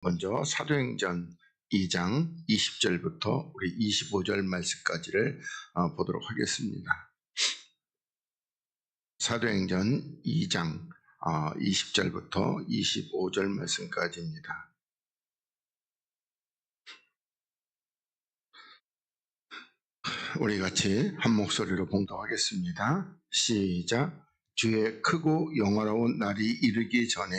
먼저 사도행전 2장 20절부터 우리 25절 말씀까지를 보도록 하겠습니다. 사도행전 2장 20절부터 25절 말씀까지입니다. 우리 같이 한 목소리로 봉독하겠습니다. 시작. 주의 크고 영화로운 날이 이르기 전에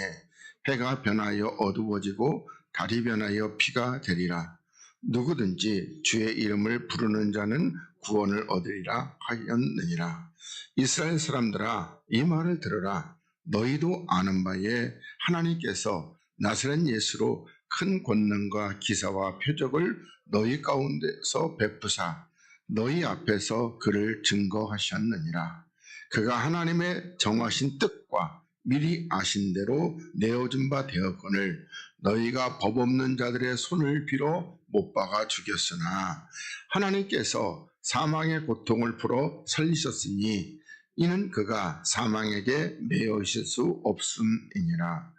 해가 변하여 어두워지고 달이 변하여 피가 되리라. 누구든지 주의 이름을 부르는 자는 구원을 얻으리라 하였느니라. 이스라엘 사람들아, 이 말을 들으라. 너희도 아는 바에 하나님께서 나사렛 예수로 큰 권능과 기사와 표적을 너희 가운데서 베푸사 너희 앞에서 그를 증거하셨느니라. 그가 하나님의 정하신 뜻과 미리 아신 대로 내어준 바 되었거늘 너희가 법 없는 자들의 손을 빌어 못 박아 죽였으나 하나님께서 사망의 고통을 풀어 살리셨으니 이는 그가 사망에게 매어 있을 수 없음이니라.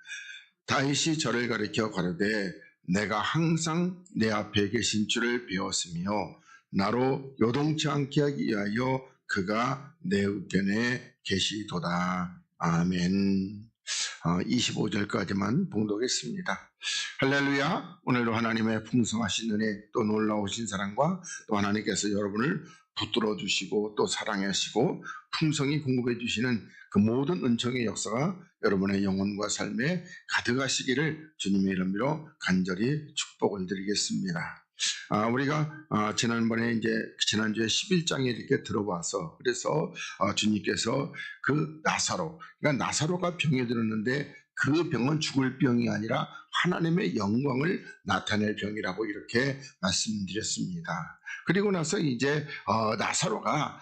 다윗이 저를 가리켜 가로되 내가 항상 내 앞에 계신 줄을 배웠으며 나로 요동치 않게 하기 위하여 그가 내 우편에 계시도다. 아멘. 25절까지만 봉독했습니다. 할렐루야. 오늘도 하나님의 풍성하신 은혜, 또 놀라우신 사랑과 또 하나님께서 여러분을 붙들어 주시고 또 사랑하시고 풍성히 공급해 주시는 그 모든 은총의 역사가 여러분의 영혼과 삶에 가득하시기를 주님의 이름으로 간절히 축복을 드리겠습니다. 우리가 지난주에 11장에 이렇게 들어와서 그래서 주님께서 그 그러니까 나사로가 병에 들었는데 그 병은 죽을 병이 아니라 하나님의 영광을 나타낼 병이라고 이렇게 말씀드렸습니다. 그리고 나서 이제 나사로가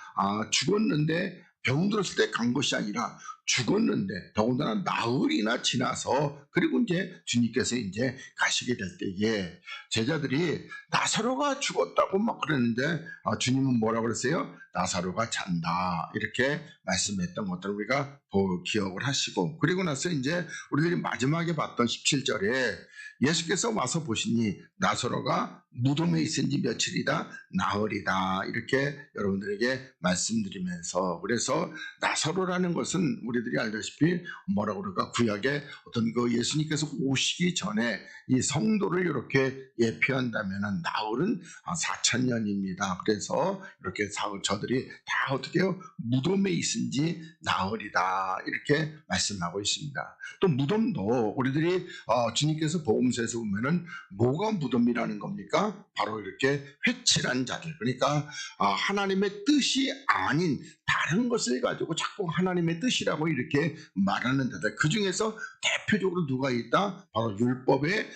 죽었는데 병 들었을 때 간 것이 아니라 죽었는데 더군다나 나흘이나 지나서 그리고 이제 주님께서 이제 가시게 될 때에 제자들이 나사로가 죽었다고 막 그랬는데 주님은 뭐라고 그랬어요? 나사로가 잔다 이렇게 말씀했던 것들을 우리가 기억을 하시고 그리고 나서 이제 우리들이 마지막에 봤던 17절에 예수께서 와서 보시니 나사로가 무덤에 있은 지 며칠이다 나흘이다 이렇게 여러분들에게 말씀드리면서 그래서 나사로라는 것은 우리들이 알다시피 뭐라고 그럴까 구약에 어떤 그 예수님께서 오시기 전에 이 성도를 이렇게 예표한다면은 나흘은 4,000년입니다. 그래서 이렇게 저들이 다 어떻게 해요? 무덤에 있은 지 나흘이다 이렇게 말씀하고 있습니다. 또 무덤도 우리들이 주님께서 복음서에서 보면은 뭐가 무덤이라는 겁니까? 바로 이렇게 회칠한 자들 그러니까 하나님의 뜻이 아닌 다른 것을 가지고 자꾸 하나님의 뜻이라고 이렇게 말하는 자들 그 중에서 대표적으로 누가 있다? 바로 율법의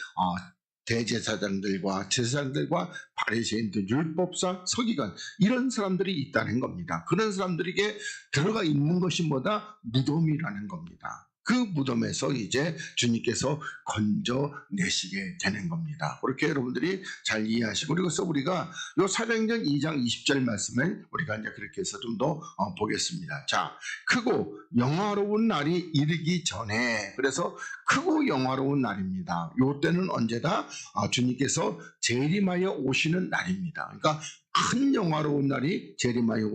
대제사장들과 제사장들과 바리새인들, 율법사, 서기관 이런 사람들이 있다는 겁니다. 그런 사람들에게 들어가 있는 것이 뭐다? 무덤이라는 겁니다. 그 무덤에서 이제 주님께서 건져내시게 되는 겁니다. 그렇게 여러분들이 잘 이해하시고 그래서 우리가 요 사도행전 2장 20절 말씀을 우리가 이제 그렇게 해서 좀 더 보겠습니다. 자, 크고 영화로운 날이 이르기 전에 그래서 크고 영화로운 날입니다. 요 때는 언제다? 주님께서 재림하여 오시는 날입니다. 그러니까 큰 영화로운 날이 재림하여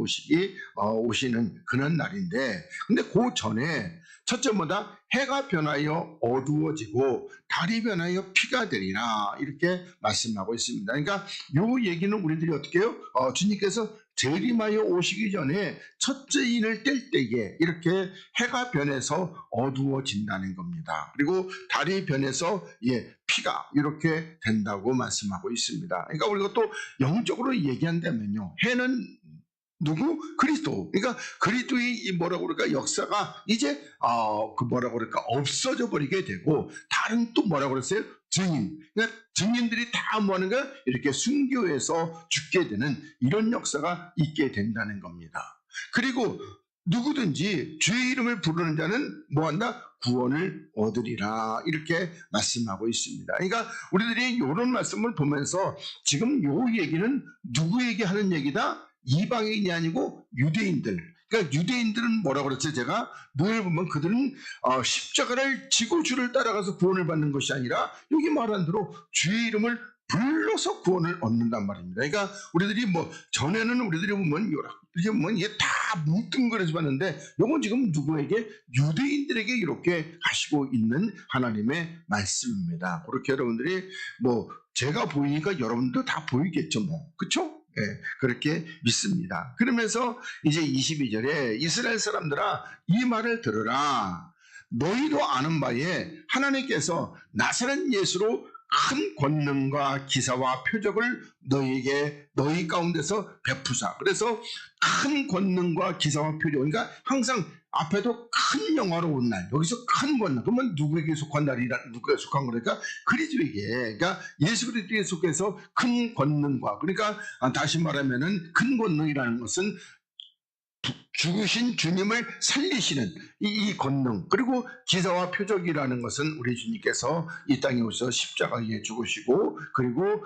오시는 그런 날인데 근데 그 전에 첫째 뭐다? 해가 변하여 어두워지고 달이 변하여 피가 되리라 이렇게 말씀하고 있습니다. 그러니까 이 얘기는 우리들이 어떻게 해요? 주님께서 재림하여 오시기 전에 첫째 인을 뗄 때에 이렇게 해가 변해서 어두워진다는 겁니다. 그리고 달이 변해서 피가 이렇게 된다고 말씀하고 있습니다. 그러니까 우리가 또 영적으로 얘기한다면요. 해는 누구? 그리스도. 그러니까 그리스도의 뭐라고 그럴까 역사가 이제 뭐라고 그럴까 없어져 버리게 되고 다른 또 뭐라고 그랬어요? 증인. 그러니까 증인들이 다 뭐하는 거야? 이렇게 순교해서 죽게 되는 이런 역사가 있게 된다는 겁니다. 그리고 누구든지 주의 이름을 부르는 자는 뭐한다? 구원을 얻으리라 이렇게 말씀하고 있습니다. 그러니까 우리들이 이런 말씀을 보면서 지금 이 얘기는 누구에게 하는 얘기다? 이방인이 아니고 유대인들 그러니까 유대인들은 뭐라고 그랬어요? 제가 늘 보면 그들은 십자가를 지고 주를 따라가서 구원을 받는 것이 아니라 여기 말한 대로 주의 이름을 불러서 구원을 얻는단 말입니다. 그러니까 우리들이 뭐 전에는 우리들이 보면 이렇게 보면 이게 다 뭉뚱그려서 봤는데 요건 지금 누구에게? 유대인들에게 이렇게 하시고 있는 하나님의 말씀입니다. 그렇게 여러분들이 뭐 제가 보이니까 여러분도 다 보이겠죠, 뭐. 그렇죠? 예, 그렇게 믿습니다. 그러면서 이제 22절에 이스라엘 사람들아 이 말을 들으라. 너희도 아는 바에 하나님께서 나사렛 예수로 큰 권능과 기사와 표적을 너희 가운데서 베푸사. 그래서 큰 권능과 기사와 표적. 그러니까 항상 앞에도 큰 영화로운 날, 여기서 큰 권능. 그러면 누구에게 속한 날이라, 누구에게 속한 거니까? 그리스도에게. 그러니까 예수 그리스도에 속해서 큰 권능과, 그러니까 다시 말하면은 큰 권능이라는 것은 죽으신 주님을 살리시는 이 권능, 그리고 기사와 표적이라는 것은 우리 주님께서 이 땅에 오셔서 십자가에 죽으시고 그리고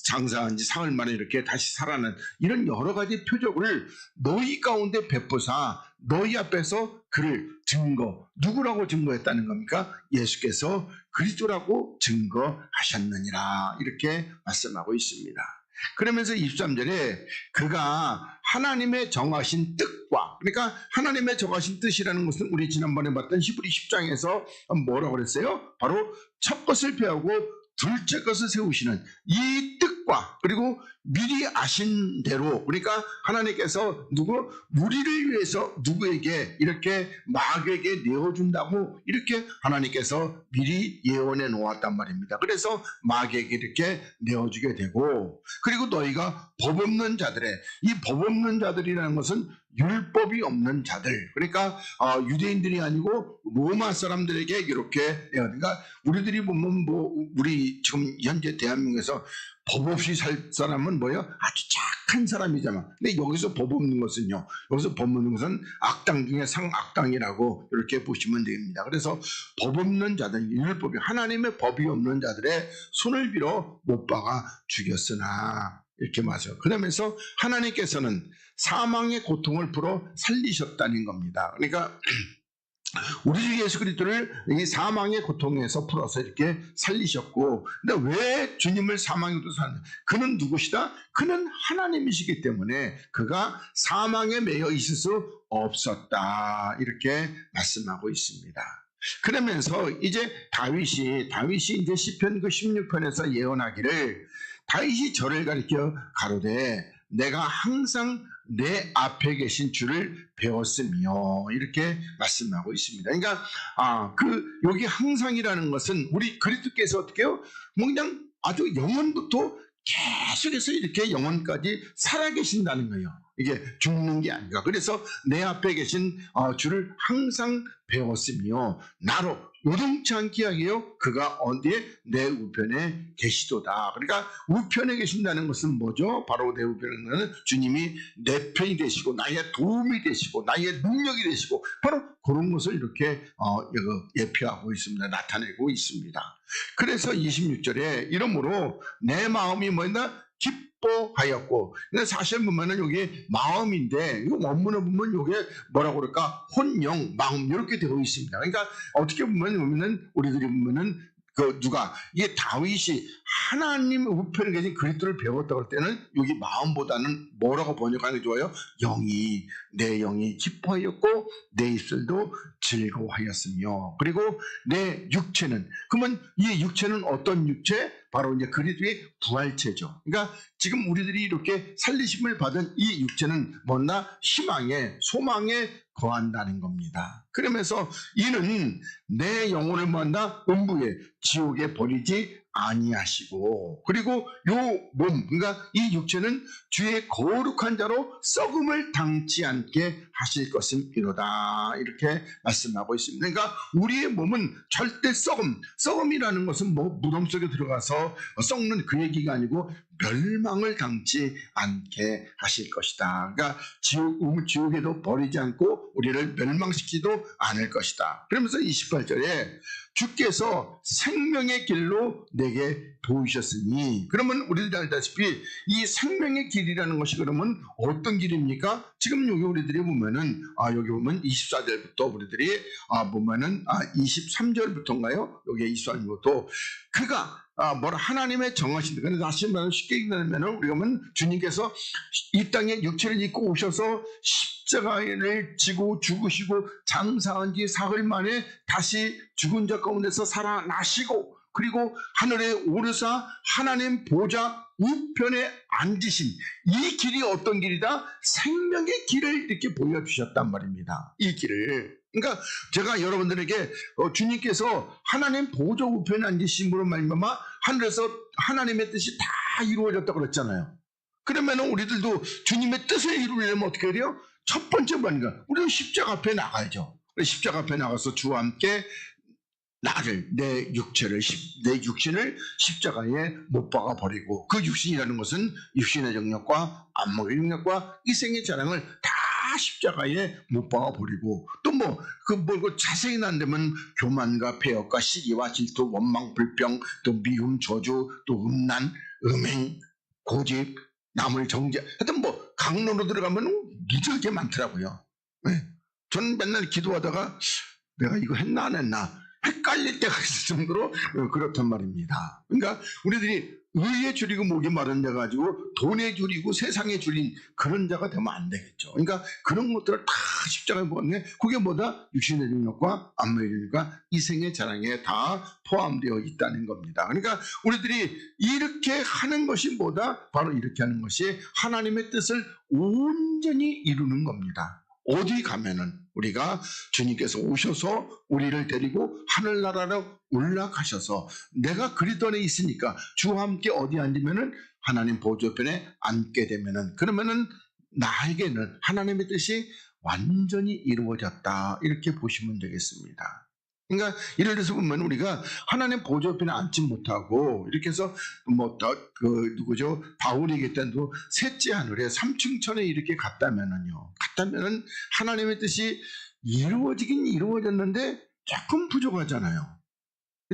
장사한 지 사흘 만에 이렇게 다시 살아난 이런 여러 가지 표적을 너희 가운데 베푸사 너희 앞에서 그를 누구라고 증거했다는 겁니까? 예수께서 그리스도라고 증거하셨느니라, 이렇게 말씀하고 있습니다. 그러면서 23절에 그가 하나님의 정하신 뜻과, 그러니까 하나님의 정하신 뜻이라는 것은 우리 지난번에 봤던 히브리 10장에서 뭐라고 그랬어요? 바로 첫 것을 폐하고 둘째 것을 세우시는 이 뜻과, 그리고 미리 아신 대로, 그러니까 하나님께서 우리를 위해서 누구에게 이렇게 마귀에게 내어준다고 이렇게 하나님께서 미리 예언해 놓았단 말입니다. 그래서 마귀에게 이렇게 내어주게 되고, 그리고 너희가 법 없는 자들의, 이 법 없는 자들이라는 것은 율법이 없는 자들, 그러니까 유대인들이 아니고 로마 사람들에게 이렇게, 그러니까 우리들이 보면 우리 지금 현재 대한민국에서 법 없이 살 사람은 뭐예요? 아주 착한 사람이잖아. 근데 여기서 법 없는 것은요, 여기서 법 없는 것은 악당 중에 상악당이라고 이렇게 보시면 됩니다. 그래서 법 없는 자들, 율법이, 하나님의 법이 없는 자들의 손을 빌어 못 박아 죽였으나, 이렇게 말해요. 그러면서 하나님께서는 사망의 고통을 풀어 살리셨다는 겁니다. 그러니까 우리 주 예수 그리스도를 이 사망의 고통에서 풀어서 이렇게 살리셨고, 근데 왜 주님을 사망의 고통에서 살렸냐? 그는 누구시다? 그는 하나님이시기 때문에 그가 사망에 매여 있을 수 없었다, 이렇게 말씀하고 있습니다. 그러면서 이제 다윗이 이제 시편 16편에서 예언하기를, 다윗이 저를 가리켜 가로되 내가 항상 내 앞에 계신 주를 배웠으며, 이렇게 말씀하고 있습니다. 그러니까 여기 항상이라는 것은 우리 그리스도께서 어떻게 해요? 뭐 그냥 아주 영원부터 계속해서 이렇게 영원까지 살아계신다는 거예요. 이게 죽는 게 아니라. 그래서 내 앞에 계신 주를 항상 배웠으며 나로 요동치 않게 하게요 그가 어디에? 내 우편에 계시도다. 그러니까 우편에 계신다는 것은 뭐죠? 바로 내 우편에는 주님이 내 편이 되시고 나의 도움이 되시고 나의 능력이 되시고, 바로 그런 것을 이렇게 예표하고 있습니다. 나타내고 있습니다. 그래서 26절에 이러므로 내 마음이 뭐였나? 기뻐하였고, 근데 사실 보면은 여기 마음인데, 이 원문을 보면 이게 뭐라고 그럴까? 혼영, 마음, 이렇게 되어 있습니다. 그러니까 어떻게 보면은 우리들이 보면은 이게 다윗이 하나님 우편에 계신 그리스도를 배웠다고 할 때는 여기 마음보다는 뭐라고 번역하는 게 좋아요? 내 영이 기뻐하였고 내 입술도 즐거워하였으며, 그리고 내 육체는, 그러면 이 육체는 어떤 육체? 바로 이제 그리스도의 부활체죠. 그러니까 지금 우리들이 이렇게 살리심을 받은 이 육체는 뭐나? 희망에, 소망에 거한다는 겁니다. 그러면서 이는 내 영혼을 뭐한다? 음부에, 지옥에 버리지 아니하시고, 그리고 요 몸, 그러니까 이 육체는 주의 거룩한 자로 썩음을 당치 않게 하실 것임이로다, 이렇게 말씀하고 있습니다. 그러니까 우리의 몸은 절대 썩음이라는 것은 뭐 무덤 속에 들어가서 썩는 그 얘기가 아니고 멸망을 당치 않게 하실 것이다. 그러니까 지옥에도 버리지 않고 우리를 멸망시키도 않을 것이다. 그러면서 28절에 주께서 생명의 길로 내게 보이셨으니, 그러면 우리들 알다시피 이 생명의 길이라는 것이 그러면 어떤 길입니까? 지금 여기 우리들이 보면은 여기 보면 24절부터 우리들이 보면은 23절부터인가요? 여기 24절부터 그가 하나님의 정하신, 그래서 다시 말하면 쉽게 얘기하면 우리가 보면 주님께서 이 땅에 육체를 입고 오셔서 십자가를 지고 죽으시고 장사한 뒤 사흘 만에 다시 죽은 자 가운데서 살아나시고, 그리고 하늘에 오르사 하나님 보좌 우편에 앉으신 이 길이 어떤 길이다? 생명의 길을 이렇게 보여주셨단 말입니다. 이 길을. 그러니까 제가 여러분들에게 주님께서 하나님 보좌 우편에 앉으심으로 말미암아 하늘에서 하나님의 뜻이 다 이루어졌다고 그랬잖아요. 그러면 우리들도 주님의 뜻을 이루려면 어떻게 해요? 첫 번째 뭐인가? 우리는 십자가 앞에 나가야죠. 십자가 앞에 나가서 주와 함께 내 육신을 십자가에 못 박아 버리고, 그 육신이라는 것은 육신의 정력과 안목의 정력과 이생의 자랑을 다 십자가에 못 박아 버리고, 또 자세히 난다면 교만과 폐역과 시기와 질투, 원망, 불평, 또 미움, 저주, 또 음란, 음행, 고집, 남을 정죄, 하여튼 강론으로 들어가면 무지하게 많더라고요. 네. 저는 맨날 기도하다가 내가 이거 했나 안 했나 헷갈릴 때가 있을 정도로 그렇단 말입니다. 그러니까 우리들이 의에 줄이고 목에 마른 자 가지고 돈에 줄이고 세상에 줄인 그런 자가 되면 안 되겠죠. 그러니까 그런 것들을 다 십자가에 보았네. 그게 뭐다? 육신의 능력과 안목의 능력과 이생의 자랑에 다 포함되어 있다는 겁니다. 그러니까 우리들이 이렇게 하는 것이 뭐다? 바로 이렇게 하는 것이 하나님의 뜻을 온전히 이루는 겁니다. 어디 가면은 우리가 주님께서 오셔서 우리를 데리고 하늘나라로 올라가셔서 내가 그리스도 안에 있으니까 주와 함께 어디 앉으면은 하나님 보좌편에 앉게 되면은, 그러면은 나에게는 하나님의 뜻이 완전히 이루어졌다, 이렇게 보시면 되겠습니다. 그러니까 예를 들어서 보면 우리가 하나님 보좌편에 앉지 못하고 이렇게 해서 바울이 얘기했던 셋째 하늘에 삼층천에 이렇게 갔다면은 하나님의 뜻이 이루어지긴 이루어졌는데 조금 부족하잖아요.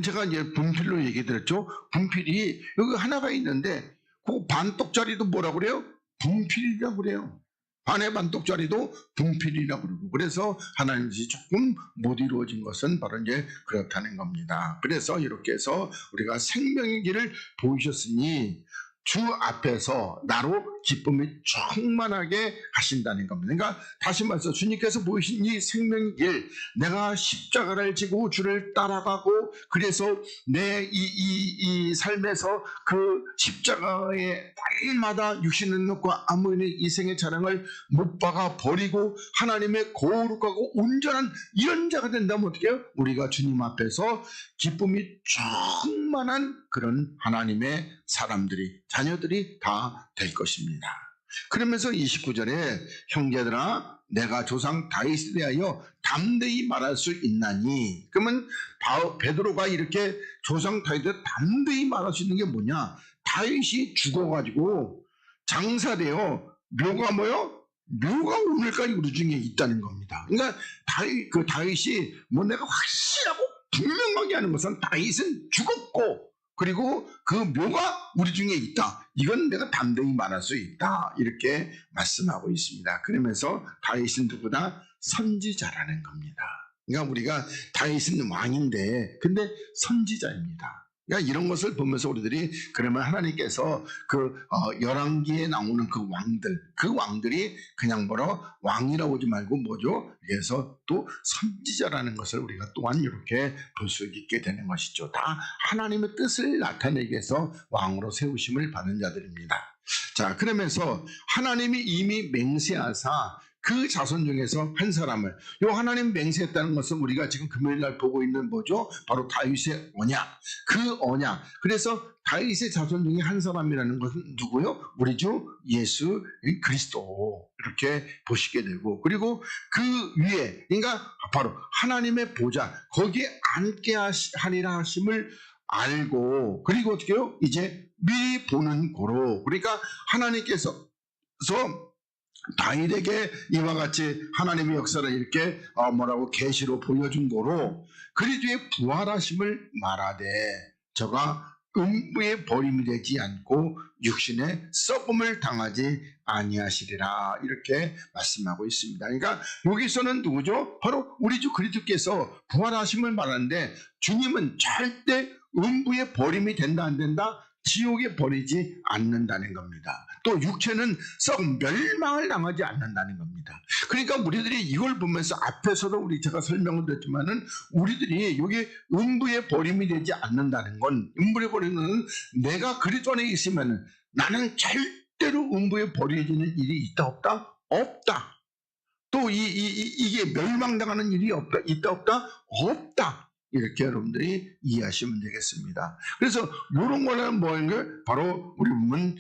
제가 이제 분필로 얘기 드렸죠. 분필이 여기 하나가 있는데 그 반독짜리도 뭐라고 그래요? 분필이라고 그래요. 반의 반독짜리도 분필이라고 그러고, 그래서 하나님의 뜻이 조금 못 이루어진 것은 바로 이제 그렇다는 겁니다. 그래서 이렇게 해서 우리가 생명의 길을 보이셨으니 주 앞에서 나로 기쁨이 충만하게 하신다는 겁니다. 그러니까 다시 말해서 주님께서 보이신 이 생명의 길, 내가 십자가를 지고 주를 따라가고, 그래서 내 이 삶에서 그 십자가의 날마다 육신의 능력과 안목의 이생의 자랑을 못 박아 버리고 하나님의 거룩하고 온전한 이런 자가 된다면 어떻게 해요? 우리가 주님 앞에서 기쁨이 충만한 그런 하나님의 사람들이, 자녀들이 다 될 것입니다. 그러면서 29절에 형제들아 내가 조상 다윗에 대하여 담대히 말할 수 있나니, 그러면 베드로가 이렇게 조상 다윗에 담대히 말할 수 있는 게 뭐냐? 다윗이 죽어가지고 장사되어 묘가 묘가 오늘까지 우리 중에 있다는 겁니다. 그러니까 다윗이 내가 확실하고 분명하게 하는 것은 다윗은 죽었고, 그리고 그 묘가 우리 중에 있다. 이건 내가 담대히 말할 수 있다. 이렇게 말씀하고 있습니다. 그러면서 다윗은 누구다? 선지자라는 겁니다. 그러니까 우리가 다윗은 왕인데 근데 선지자입니다. 그러니까 이런 것을 보면서 우리들이 그러면 하나님께서 열왕기에 나오는 그 왕들이 그냥 왕이라고 하지 말고 그래서 또 선지자라는 것을 우리가 또한 이렇게 볼 수 있게 되는 것이죠. 다 하나님의 뜻을 나타내기 위해서 왕으로 세우심을 받은 자들입니다. 자, 그러면서 하나님이 이미 맹세하사 그 자손 중에서 한 사람을, 하나님 맹세했다는 것은 우리가 지금 금요일날 보고 있는 바로 다윗의 언약, 그 언약. 그래서 다윗의 자손 중에 한 사람이라는 것은 누구요? 우리 주 예수 그리스도, 이렇게 보시게 되고, 그리고 그 위에, 그러니까 바로 하나님의 보좌, 거기에 앉게 하리라 하심을 알고 그리고 어떻게 해요? 이제 미리 보는 고로 그러니까 하나님께서 다윗에게 이와 같이 하나님의 역사를 이렇게 계시로 보여준 거로 그리스도의 부활하심을 말하되 저가 음부의 버림이 되지 않고 육신의 썩음을 당하지 아니하시리라 이렇게 말씀하고 있습니다. 그러니까 여기서는 누구죠? 바로 우리 주 그리스도께서 부활하심을 말하는데 주님은 절대 음부의 버림이 된다 안 된다? 지옥에 버리지 않는다는 겁니다. 또 육체는 썩 멸망을 당하지 않는다는 겁니다. 그러니까 우리들이 이걸 보면서 앞에서도 제가 설명을 드렸지만은 우리들이 여기 음부의 버림이 되지 않는다는 건 음부의 버림은 내가 그리스도 안에 있으면 나는 절대로 음부에 버려지는 일이 있다 없다? 없다. 또 이게 멸망당하는 일이 있다 없다? 없다. 이렇게 여러분들이 이해하시면 되겠습니다. 그래서 이런 거는 뭐인가? 바로 우리 보면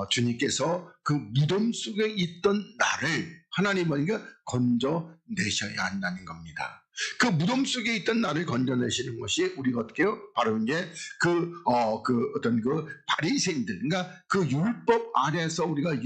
주님께서 그 무덤 속에 있던 나를 하나님은 건져내셔야 한다는 겁니다. 그 무덤 속에 있던 나를 건져내시는 것이 우리가 어떻게 해요? 바로 이제 어떤 바리새인들, 그러니까 그 율법 아래서 우리가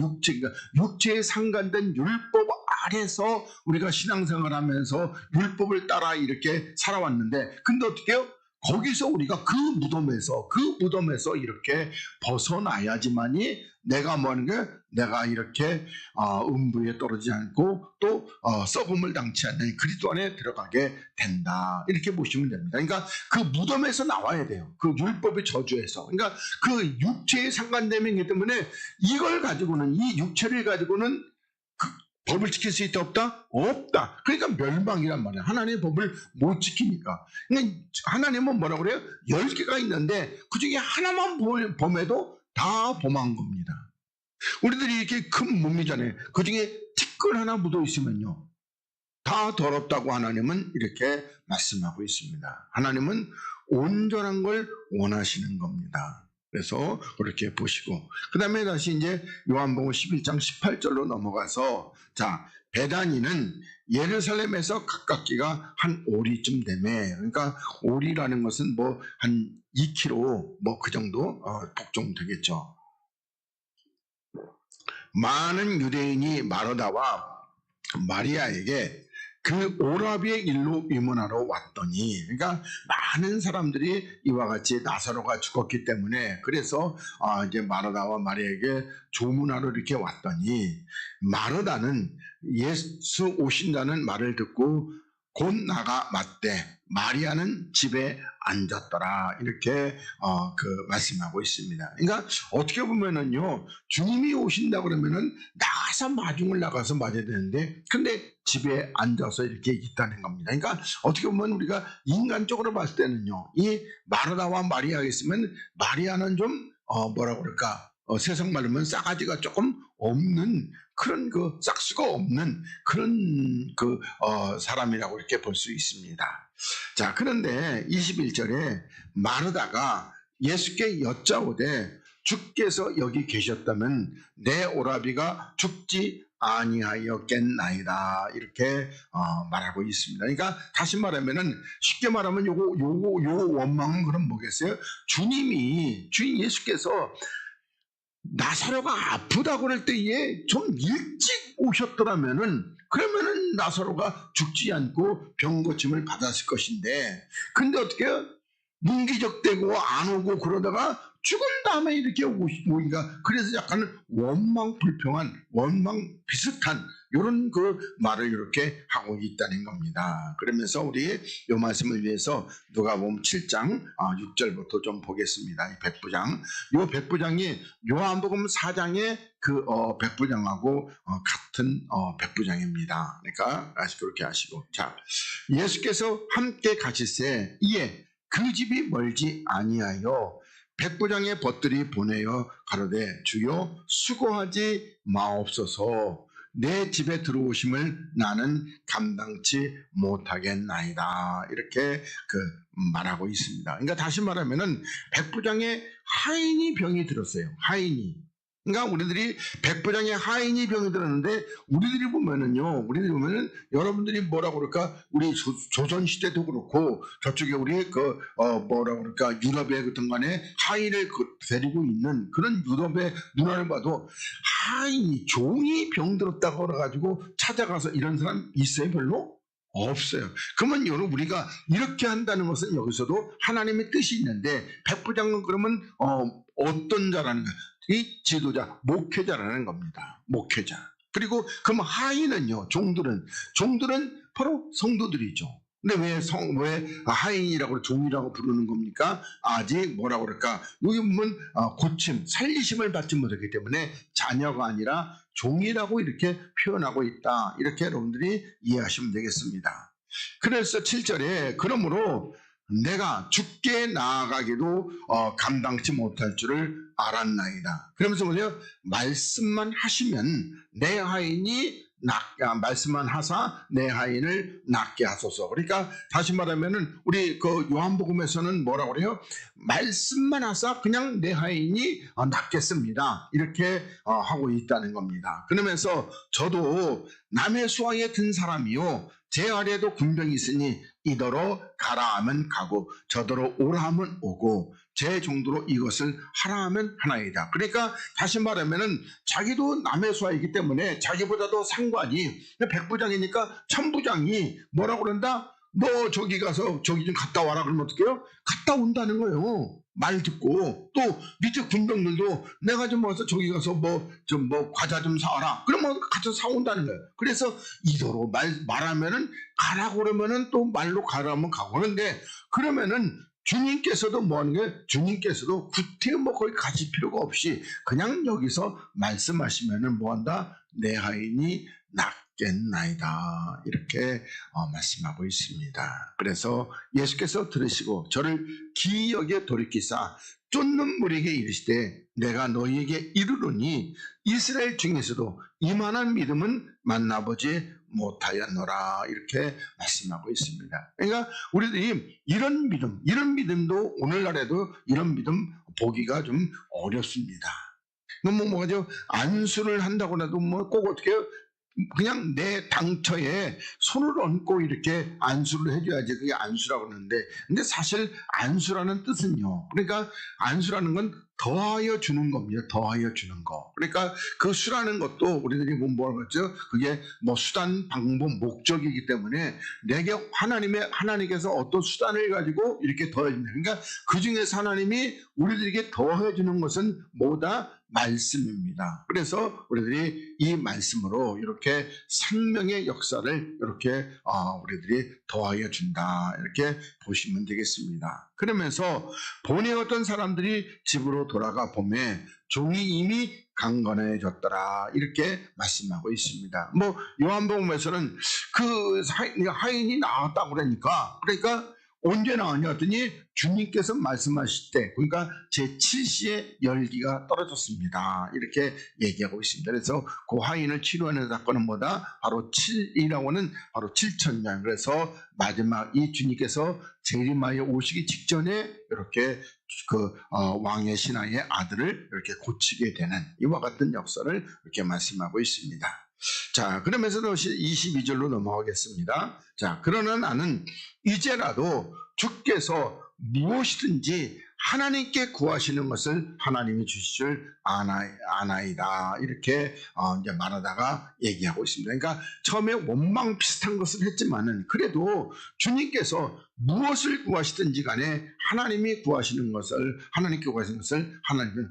육체에 상관된 율법 아래서 우리가 신앙생활하면서 율법을 따라 이렇게 살아왔는데, 근데 어떻게 해요? 거기서 우리가 그 무덤에서 이렇게 벗어나야지만이 내가 뭐하는 게 내가 이렇게 음부에 떨어지지 않고 또 썩음을 당치 않는 그리스도 안에 들어가게 된다. 이렇게 보시면 됩니다. 그러니까 그 무덤에서 나와야 돼요. 그 율법의 저주에서. 그러니까 그 육체의 상관됨이기 때문에 이걸 가지고는 이 육체를 가지고는 법을 지킬 수 있다 없다? 없다. 그러니까 멸망이란 말이야. 하나님의 법을 못 지키니까. 그러니까 하나님은 뭐라고 그래요? 10개가 있는데 그 중에 하나만 범해도 다 범한 겁니다. 우리들이 이렇게 큰 몸이잖아요. 그 중에 티끌 하나 묻어 있으면요, 다 더럽다고 하나님은 이렇게 말씀하고 있습니다. 하나님은 온전한 걸 원하시는 겁니다. 그래서 그렇게 보시고, 그 다음에 다시 이제 요한복음 11장 18절로 넘어가서, 자, 베다니는 예루살렘에서 가깝기가 한 오리쯤 되매, 그러니까 오리라는 것은 뭐 한 2km 뭐 그 정도 복종 되겠죠. 많은 유대인이 마르다와 마리아에게 그 오라비의 일로 위문하러 왔더니, 그러니까 많은 사람들이 이와 같이 나사로가 죽었기 때문에 그래서 이제 마르다와 마리아에게 조문하러 이렇게 왔더니, 마르다는 예수 오신다는 말을 듣고 곧 나가 맞대 마리아는 집에 앉았더라. 이렇게 말씀하고 있습니다. 그러니까 어떻게 보면은요, 주님이 오신다 그러면은 나가서 마중을 나가서 맞아야 되는데, 근데 집에 앉아서 이렇게 있다는 겁니다. 그러니까 어떻게 보면 우리가 인간적으로 봤을 때는요, 이 마르다와 마리아가 있으면 마리아는 좀 뭐라고 그럴까, 세상 말로 하면 싸가지가 조금 없는 그런 싹수가 없는 그런 사람이라고 이렇게 볼 수 있습니다. 자, 그런데 21절에 마르다가 예수께 여짜오되 주께서 여기 계셨다면 내 오라비가 죽지 아니하였겠나이다. 이렇게 말하고 있습니다. 그러니까 다시 말하면은, 쉽게 말하면 요 원망은 그럼 뭐겠어요? 주인 예수께서 나사로가 아프다고 그럴 때에 좀 일찍 오셨더라면은, 그러면은 나사로가 죽지 않고 병 고침을 받았을 것인데, 근데 어떻게 문기적대고 안 오고 그러다가 죽은 다음에 이렇게 오니까, 그래서 약간 원망 비슷한 이런 말을 이렇게 하고 있다는 겁니다. 그러면서 우리 이 말씀을 위해서 누가복음 7장 6절부터 좀 보겠습니다. 이 백부장, 이 백부장이 요한복음 4장의 백부장하고 같은 백부장입니다. 그러니까 그렇게 하시고, 자, 예수께서 함께 가실새 이에 그 집이 멀지 아니하여 백부장의 벗들이 보내어 가로되 주여 수고하지 마옵소서, 내 집에 들어오심을 나는 감당치 못하겠나이다. 이렇게 말하고 있습니다. 그러니까 다시 말하면은 백부장의 하인이 병이 들었어요. 하인이. 그러니까 우리들이 백부장의 하인이 병이 들었는데 우리들이 보면은요, 여러분들이 뭐라고 그럴까, 우리 조선 시대도 그렇고 저쪽에 우리 뭐라고 그럴까, 유럽의 그든 간에 하인을 데리고 있는 그런 유럽의 문화를 봐도 하인이 종이 병 들었다고 그래가지고 찾아가서 이런 사람 있어요? 별로? 없어요. 그러면 여러분, 우리가 이렇게 한다는 것은 여기서도 하나님의 뜻이 있는데, 백부장은 그러면 어떤 자라는 거예요? 이 지도자, 목회자라는 겁니다. 목회자. 그리고 그럼 하인은요, 종들은 바로 성도들이죠. 근데 왜 하인이라고 종이라고 부르는 겁니까? 아직 뭐라고 그럴까? 여기 보면 고침, 살리심을 받지 못했기 때문에 자녀가 아니라 종이라고 이렇게 표현하고 있다. 이렇게 여러분들이 이해하시면 되겠습니다. 그래서 7절에 그러므로 내가 죽게 나아가기도 감당치 못할 줄을 알았나이다. 그러면서 뭐죠? 말씀만 하시면 내 하인이 말씀만 하사 내 하인을 낫게 하소서. 그러니까 다시 말하면은 우리 요한복음에서는 뭐라고 그래요? 말씀만 하사 그냥 내 하인이 낫겠습니다. 이렇게 하고 있다는 겁니다. 그러면서 저도 남의 수하에 든 사람이요, 제 아래에도 군병이 있으니 이더러 가라 하면 가고 저더러 오라 하면 오고 제 정도로 이것을 하라 하면 하나이다. 그러니까 다시 말하면은 자기도 남의 수하이기 때문에 자기보다도 상관이, 백부장이니까 천부장이 뭐라고 그런다? 너 저기 가서 저기 좀 갔다 와라. 그러면 어떡해요? 갔다 온다는 거예요. 말 듣고. 또 밑에 군병들도 내가 좀 와서 저기 가서 뭐 과자 좀 사와라. 그러면 가서 사온다는 거예요. 그래서 이도로 말하면은 가라고 그러면은 또 말로 가라면 가고. 그런데 그러면은 주님께서도 뭐 하는 거예요? 주님께서도 구태 뭐 거기 가실 필요가 없이 그냥 여기서 말씀하시면은 뭐 한다? 내 하인이 낫겠나이다. 이렇게 말씀하고 있습니다. 그래서 예수께서 들으시고 저를 기억에 돌이키사 쫓는 무리에게 이르시되 내가 너희에게 이르노니 이스라엘 중에서도 이만한 믿음은 만나보지 못하였노라. 이렇게 말씀하고 있습니다. 그러니까 우리들이 이런 믿음도 오늘날에도 이런 믿음 보기가 좀 어렵습니다. 뭐죠? 안수를 한다고 해도 뭐 꼭 어떻게 해요? 그냥 내 당처에 손을 얹고 이렇게 안수를 해줘야지 그게 안수라고 그러는데, 근데 사실 안수라는 뜻은요, 그러니까 안수라는 건 더하여 주는 겁니다. 더하여 주는 거. 그러니까 그 수라는 것도 우리들이 뭐라고 했죠? 그게 뭐 수단, 방법, 목적이기 때문에 내게 하나님께서 어떤 수단을 가지고 이렇게 더해 준다. 그러니까 그 중에서 하나님이 우리들에게 더해 주는 것은 뭐다? 말씀입니다. 그래서 우리들이 이 말씀으로 이렇게 생명의 역사를 이렇게 우리들이 더하여 준다. 이렇게 보시면 되겠습니다. 그러면서 본의 어떤 사람들이 집으로 돌아가 보매 종이 이미 강건해졌더라. 이렇게 말씀하고 있습니다. 뭐 요한복음에서는 그 하인이 나왔다고 그러니까 언제 나왔냐 했더니 주님께서 말씀하실 때, 그러니까 제7시에 열기가 떨어졌습니다. 이렇게 얘기하고 있습니다. 그래서 그 하인을 치료하는 사건은 뭐다? 바로 7이라고는 바로 7천년. 그래서 마지막 이 주님께서 재림하여 오시기 직전에 이렇게 왕의 신하의 아들을 이렇게 고치게 되는 이와 같은 역사를 이렇게 말씀하고 있습니다. 자, 그러면서 22절로 넘어가겠습니다. 자, 그러나 나는 이제라도 주께서 무엇이든지 하나님께 구하시는 것을 하나님이 주실 줄 아나이다. 이렇게 이제 말하다가 얘기하고 있습니다. 그러니까 처음에 원망 비슷한 것을 했지만은 그래도 주님께서 무엇을 구하시든지 간에 하나님께 구하시는 것을 하나님은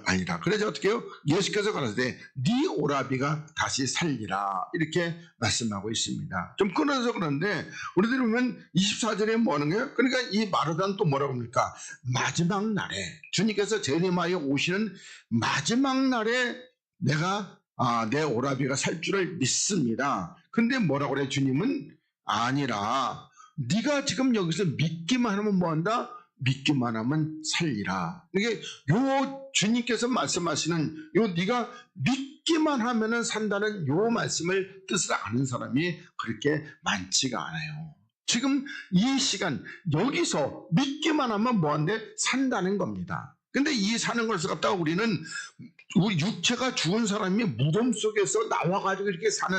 아니라. 그래서 어떻게 해요? 예수께서 가라사대 네 오라비가 다시 살리라. 이렇게 말씀하고 있습니다. 좀 끊어서 그런데 우리들이 보면 24절에 뭐 하는 거예요? 그러니까 이 마르다는 또 뭐라고 합니까? 마지막 날에 주님께서 재림하여 오시는 마지막 날에 내가 내 오라비가 살 줄을 믿습니다. 근데 뭐라고 그래? 주님은 아니라 네가 지금 여기서 믿기만 하면 뭐한다? 믿기만 하면 살리라. 이게 요 주님께서 말씀하시는 요 네가 믿기만 하면은 산다는 요 말씀을 뜻을 아는 사람이 그렇게 많지가 않아요. 지금 이 시간 여기서 믿기만 하면 뭐한데? 산다는 겁니다. 근데 이 사는 것을 갖다가 우리는 우리 육체가 죽은 사람이 무덤 속에서 나와가지고 이렇게 사는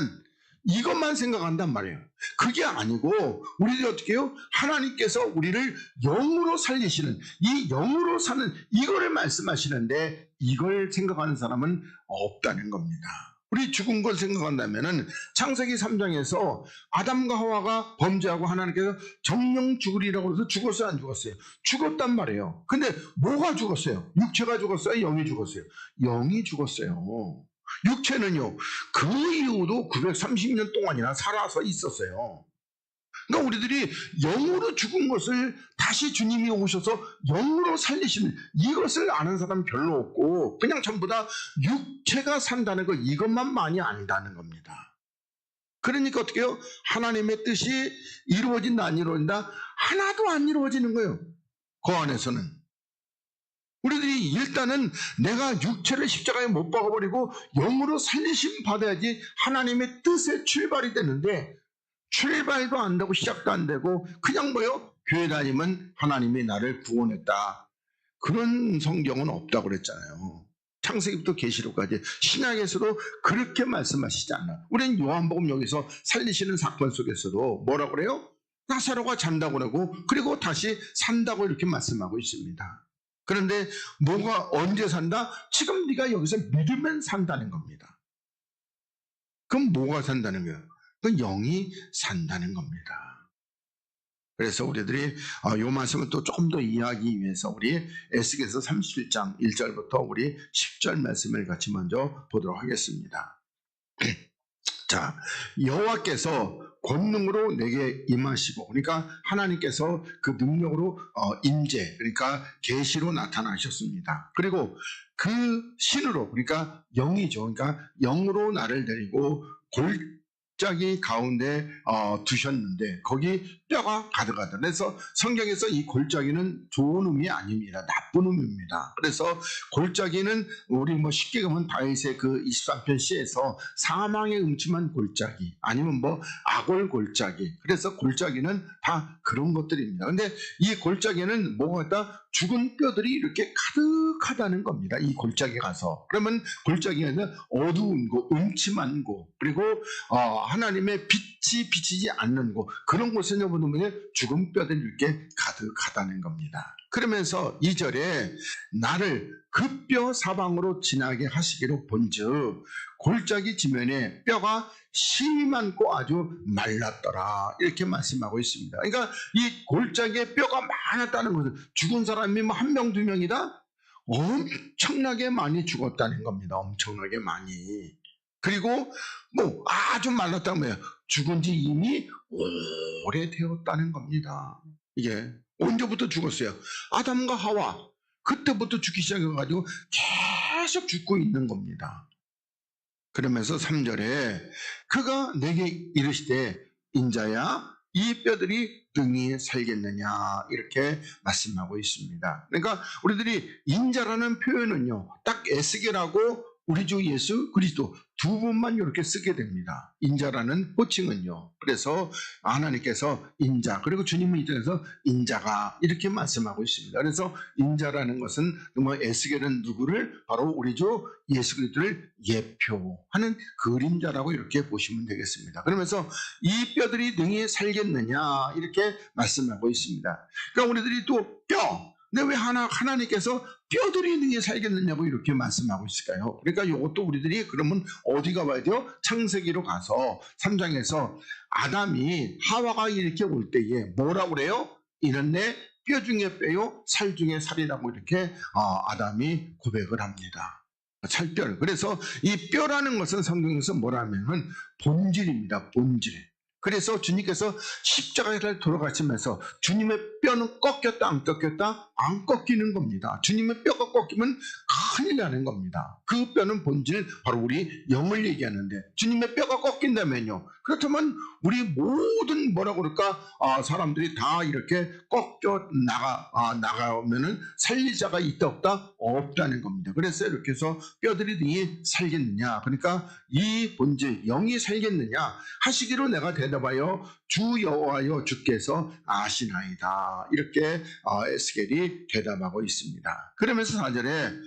이것만 생각한단 말이에요. 그게 아니고 우리들이 어떻게 해요? 하나님께서 우리를 영으로 살리시는 이 영으로 사는 이거를 말씀하시는데 이걸 생각하는 사람은 없다는 겁니다. 우리 죽은 걸 생각한다면은 창세기 3장에서 아담과 하와가 범죄하고 하나님께서 정령 죽으리라고 해서 죽었어요, 안 죽었어요? 죽었단 말이에요. 근데 뭐가 죽었어요? 육체가 죽었어요? 영이 죽었어요? 영이 죽었어요. 육체는요, 그 이후도 930년 동안이나 살아서 있었어요. 그러니까 우리들이 영으로 죽은 것을 다시 주님이 오셔서 영으로 살리시는 이것을 아는 사람은 별로 없고 그냥 전부 다 육체가 산다는 것 이것만 많이 안다는 겁니다. 그러니까 어떻게 해요? 하나님의 뜻이 이루어진다 안 이루어진다? 하나도 안 이루어지는 거예요. 그 안에서는. 우리들이 일단은 내가 육체를 십자가에 못 박아버리고 영으로 살리심 받아야지 하나님의 뜻에 출발이 되는데 출발도 안 되고 시작도 안 되고 그냥 뭐요? 교회 다니면 하나님이 나를 구원했다. 그런 성경은 없다고 그랬잖아요. 창세기부터 계시록까지 신약에서도 그렇게 말씀하시지 않나. 우리는 요한복음 여기서 살리시는 사건 속에서도 뭐라고 그래요? 나사로가 잔다고 그러고 그리고 다시 산다고 이렇게 말씀하고 있습니다. 그런데 뭐가 언제 산다? 지금 네가 여기서 믿으면 산다는 겁니다. 그럼 뭐가 산다는 거예요? 그 영이 산다는 겁니다. 그래서 우리들이 이 말씀을 또 조금 더 이해하기 위해서 우리 에스겔서 37장 1절부터 우리 10절 말씀을 같이 먼저 보도록 하겠습니다. 자, 여호와께서 권능으로 내게 임하시고, 그러니까 하나님께서 그 능력으로 임재, 그러니까 계시로 나타나셨습니다. 그리고 그 신으로, 그러니까 영이죠. 그러니까 영으로 나를 데리고 골짜기 가운데 두셨는데 거기 뼈가 가득하다. 그래서 성경에서 이 골짜기는 좋은 의미 아닙니다. 나쁜 의미입니다. 그래서 골짜기는 우리 쉽게 가면 다윗의 그 23편 시에서 사망의 음침한 골짜기 아니면 악월 골짜기. 그래서 골짜기는 다 그런 것들입니다. 근데 이 골짜기는 뭐가 있다? 죽은 뼈들이 이렇게 가득하다는 겁니다. 이 골짜기 가서. 그러면 골짜기는 어두운 곳, 음침한 곳, 그리고 하나님의 빛이 비치지 않는 곳, 그런 곳에 보면 죽은 뼈들이 이렇게 가득하다는 겁니다. 그러면서 2절에 나를 그 뼈 사방으로 지나게 하시기로 본즉 골짜기 지면에 뼈가 심이 많고 아주 말랐더라, 이렇게 말씀하고 있습니다. 그러니까 이 골짜기에 뼈가 많았다는 것은 죽은 사람이 한 명, 두 명이다? 엄청나게 많이 죽었다는 겁니다. 엄청나게 많이. 그리고 아주 말랐다는 거예요. 죽은 지 이미 오래되었다는 겁니다. 이게 언제부터 죽었어요? 아담과 하와 그때부터 죽기 시작해가지고 계속 죽고 있는 겁니다. 그러면서 3절에 그가 내게 이르시되 인자야 이 뼈들이 능히 살겠느냐, 이렇게 말씀하고 있습니다. 그러니까 우리들이 인자라는 표현은요, 딱 에스겔하고 우리 주 예수 그리스도 두 분만 이렇게 쓰게 됩니다. 인자라는 호칭은요. 그래서 하나님께서 인자, 그리고 주님은 이쪽에서 인자가 이렇게 말씀하고 있습니다. 그래서 인자라는 것은 에스겔은 누구를? 바로 우리 주 예수 그리스도를 예표하는 그림자라고 이렇게 보시면 되겠습니다. 그러면서 이 뼈들이 능히 살겠느냐, 이렇게 말씀하고 있습니다. 그러니까 우리들이 또 뼈, 근데 왜 하나님께서 뼈들이 능히 살겠느냐고 이렇게 말씀하고 있을까요? 그러니까 이것도 우리들이 그러면 어디 가봐야 돼요? 창세기로 가서 3장에서 아담이 하와가 이렇게 올 때에 뭐라고 그래요? 이는 내 뼈 중에 뼈요 살 중에 살이라고 이렇게 아담이 고백을 합니다. 살뼈를. 그래서 이 뼈라는 것은 성경에서 뭐라면 본질입니다. 본질. 그래서 주님께서 십자가를 돌아가시면서 주님의 뼈는 꺾였다 안 꺾였다? 안 꺾이는 겁니다. 주님의 뼈가 꺾이면 큰일 나는 겁니다. 그 뼈는 본질, 바로 우리 영을 얘기하는데 주님의 뼈가 꺾인다면요, 그렇다면 우리 모든 뭐라고 그럴까, 사람들이 다 이렇게 꺾여 나가면은 살릴 자가 있다 없다? 없다는 겁니다. 그래서 이렇게 해서 뼈들이 능히 살겠느냐, 그러니까 이 본질 영이 살겠느냐 하시기로 내가 대답 대답하여 주 여호와여 주께서 아시나이다. 이렇게 에스겔이 대답하고 있습니다. 그러면서 4절에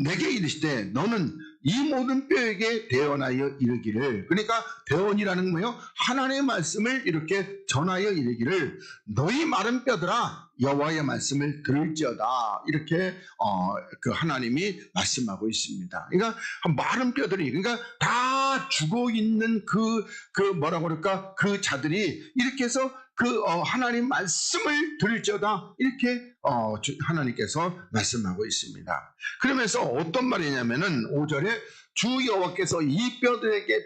내게 이르시되 너는 이 모든 뼈에게 대언하여 이르기를, 그러니까 대언이라는 거예요. 하나님의 말씀을 이렇게 전하여 이르기를 너희 마른 뼈들아 여호와의 말씀을 들을지어다. 이렇게 그 하나님이 말씀하고 있습니다. 그러니까 마른 뼈들이, 그러니까 다 죽어 있는 그 뭐라고 그럴까, 그 자들이 이렇게 해서 그 하나님 말씀을 들을지어다. 이렇게 하나님께서 말씀하고 있습니다. 그러면서 어떤 말이냐면은 5절에 주 여호와께서 이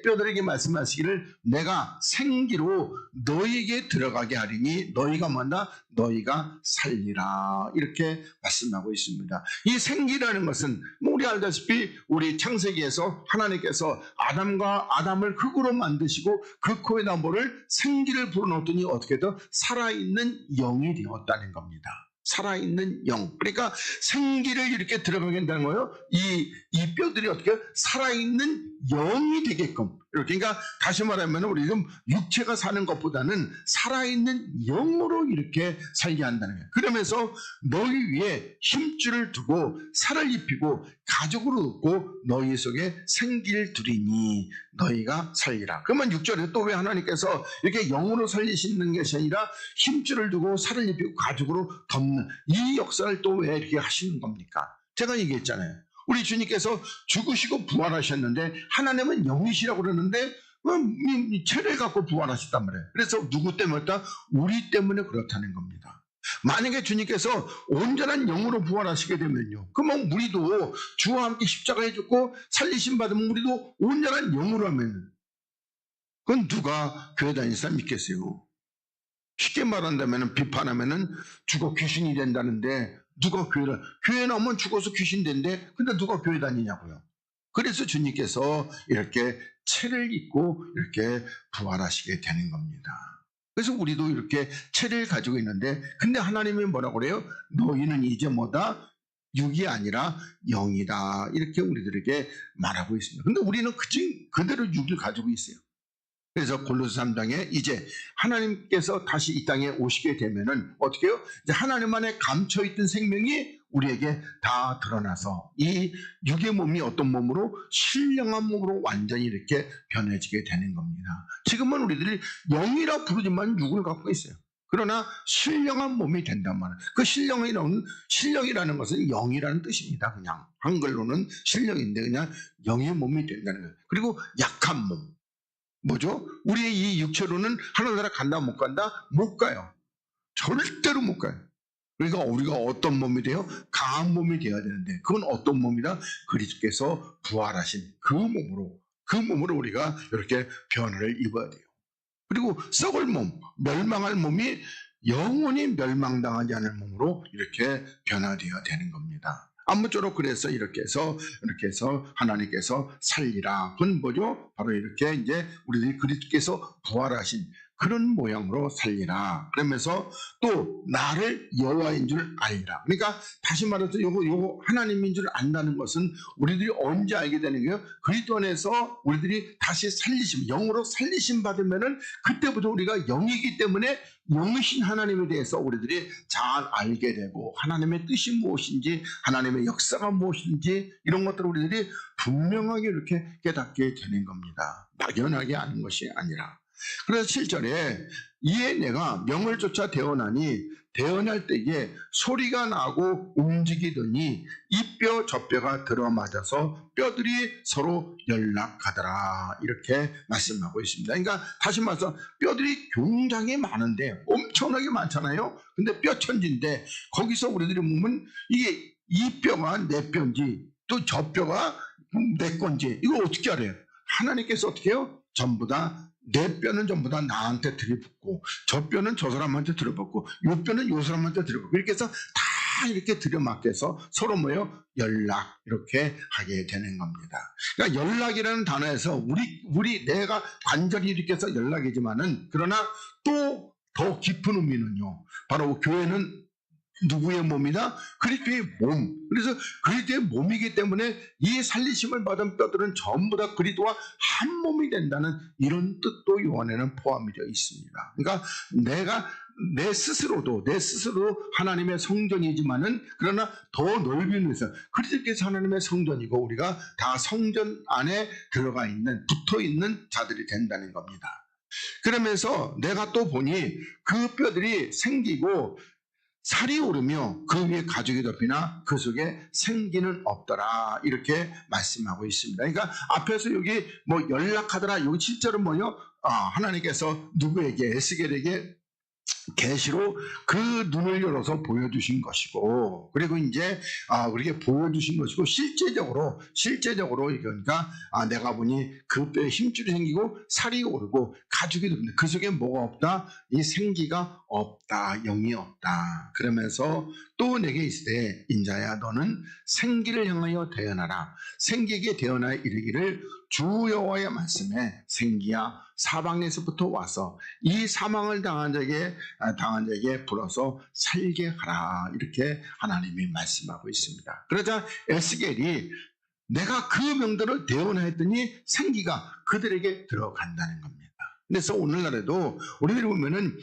뼈들에게 말씀하시기를 내가 생기로 너희에게 들어가게 하리니 너희가 뭐다? 너희가 살리라. 이렇게 말씀하고 있습니다. 이 생기라는 것은 우리 알다시피 우리 창세기에서 하나님께서 아담을 흙으로 만드시고 그 코에다 뭐를 생기를 불어넣었더니 어떻게 더 살아있는 영이 되었다는 겁니다. 살아있는 영. 그러니까 생기를 이렇게 들어가게 한다는 거예요. 이 뼈들이 어떻게 살아있는 영이 되게끔. 이렇게. 그러니까 다시 말하면 우리 좀 육체가 사는 것보다는 살아있는 영으로 이렇게 살게 한다는 거예요. 그러면서 너희 위에 힘줄을 두고 살을 입히고 가죽으로 얻고 너희 속에 생기를 두리니 너희가 살리라. 그러면 6절에 또 왜 하나님께서 이렇게 영으로 살리시는 것이 아니라 힘줄을 두고 살을 입히고 가죽으로 덮는 이 역사를 또 왜 이렇게 하시는 겁니까? 제가 얘기했잖아요. 우리 주님께서 죽으시고 부활하셨는데 하나님은 영이시라고 그러는데 체를 갖고 부활하셨단 말이에요. 그래서 누구 때문이다? 우리 때문에 그렇다는 겁니다. 만약에 주님께서 온전한 영으로 부활하시게 되면요, 그러면 우리도 주와 함께 십자가에 죽고 살리심 받으면 우리도 온전한 영으로 하면 그건 누가 교회 다니는 사람 믿겠어요? 쉽게 말한다면 비판하면은 죽어 귀신이 된다는데 누가 교회 나오면 죽어서 귀신 된대. 근데 누가 교회 다니냐고요. 그래서 주님께서 이렇게 체를 입고 이렇게 부활하시게 되는 겁니다. 그래서 우리도 이렇게 체를 가지고 있는데, 근데 하나님이 뭐라고 그래요? 너희는 이제 뭐다? 육이 아니라 영이다. 이렇게 우리들에게 말하고 있습니다. 근데 우리는 그대로 육을 가지고 있어요. 그래서 골로새 3장에 이제 하나님께서 다시 이 땅에 오시게 되면은 어떻게 해요? 이제 하나님 안에 감춰있던 생명이 우리에게 다 드러나서 이 육의 몸이 어떤 몸으로? 신령한 몸으로 완전히 이렇게 변해지게 되는 겁니다. 지금은 우리들이 영이라 부르지만 육을 갖고 있어요. 그러나 신령한 몸이 된단 말이에요. 그 신령이라는 것은 영이라는 뜻입니다. 그냥 한글로는 신령인데 그냥 영의 몸이 된다는 거예요. 그리고 약한 몸. 뭐죠? 우리의 이 육체로는 하늘나라 간다 못 간다? 못 가요. 절대로 못 가요. 그러니까 우리가 어떤 몸이 돼요? 강한 몸이 되어야 되는데 그건 어떤 몸이다? 그리스도께서 부활하신 그 몸으로 우리가 이렇게 변화를 입어야 돼요. 그리고 썩을 몸, 멸망할 몸이 영원히 멸망당하지 않을 몸으로 이렇게 변화되어야 되는 겁니다. 아무쪼록 그래서 이렇게 해서 하나님께서 살리라. 그건 뭐죠? 바로 이렇게 이제 우리들이 그리스도께서 부활하신 그런 모양으로 살리라. 그러면서 또 나를 여호와인 줄 알리라. 그러니까 다시 말해서 요거 하나님인 줄 안다는 것은 우리들이 언제 알게 되는 거예요? 그리스도 안에서 우리들이 다시 영으로 살리심 받으면은 그때부터 우리가 영이기 때문에 영이신 하나님에 대해서 우리들이 잘 알게 되고 하나님의 뜻이 무엇인지 하나님의 역사가 무엇인지 이런 것들을 우리들이 분명하게 이렇게 깨닫게 되는 겁니다. 막연하게 아는 것이 아니라. 그래서 7절에 이에 내가 명을 쫓아 대언하니 대언할 때에 소리가 나고 움직이더니 이 뼈 저 뼈가 들어맞아서 뼈들이 서로 연락하더라. 이렇게 말씀하고 있습니다. 그러니까 다시 말해서 뼈들이 굉장히 많은데 엄청나게 많잖아요. 근데 뼈천지인데 거기서 우리들이 보면 이게 이 뼈가 내 뼈인지 또 저 뼈가 내 건지 이걸 어떻게 알아요? 하나님께서 어떻게 해요? 전부 다 내 뼈는 전부 다 나한테 들이붓고 저 뼈는 저 사람한테 들이붓고 이 뼈는 이 사람한테 들이붓고 이렇게 해서 다 이렇게 들여맞게서 서로 뭐예요? 연락 이렇게 하게 되는 겁니다. 그러니까 연락이라는 단어에서 우리 내가 관절이 이렇게 해서 연락이지만은 그러나 또 더 깊은 의미는요. 바로 교회는 누구의 몸이다? 그리스도의 몸. 그래서 그리스도의 몸이기 때문에 이 살리심을 받은 뼈들은 전부 다 그리스도와 한 몸이 된다는 이런 뜻도 요한에는 포함이 되어 있습니다. 그러니까 내 스스로 하나님의 성전이지만은 그러나 더 넓은 의미에서 그리스도께서 하나님의 성전이고 우리가 다 성전 안에 들어가 있는 붙어 있는 자들이 된다는 겁니다. 그러면서 내가 또 보니 그 뼈들이 생기고 살이 오르며 그 위에 가죽이 덮이나 그 속에 생기는 없더라 이렇게 말씀하고 있습니다. 그러니까 앞에서 여기 뭐 연락하더라 여기 실제로 뭐요? 하나님께서 누구에게 에스겔에게 계시로 그 눈을 열어서 보여주신 것이고 그리고 이제 그렇게 보여주신 것이고 실제적으로 그러니까 내가 보니 그 뼈에 힘줄이 생기고 살이 오르고 가죽이 돋는다. 그 속에 뭐가 없다? 이 생기가 없다. 영이 없다. 그러면서 또 내게 이르되 인자야 너는 생기를 향하여 대언하라. 생기에게 대언하여 이르기를 주 여호와의 말씀에 생기야 사방에서부터 와서 이 사망을 당한 자에게 불어서 살게 하라 이렇게 하나님이 말씀하고 있습니다. 그러자 에스겔이 내가 그 명도를 대언하였더니 생기가 그들에게 들어간다는 겁니다. 그래서 오늘날에도 우리들이 보면은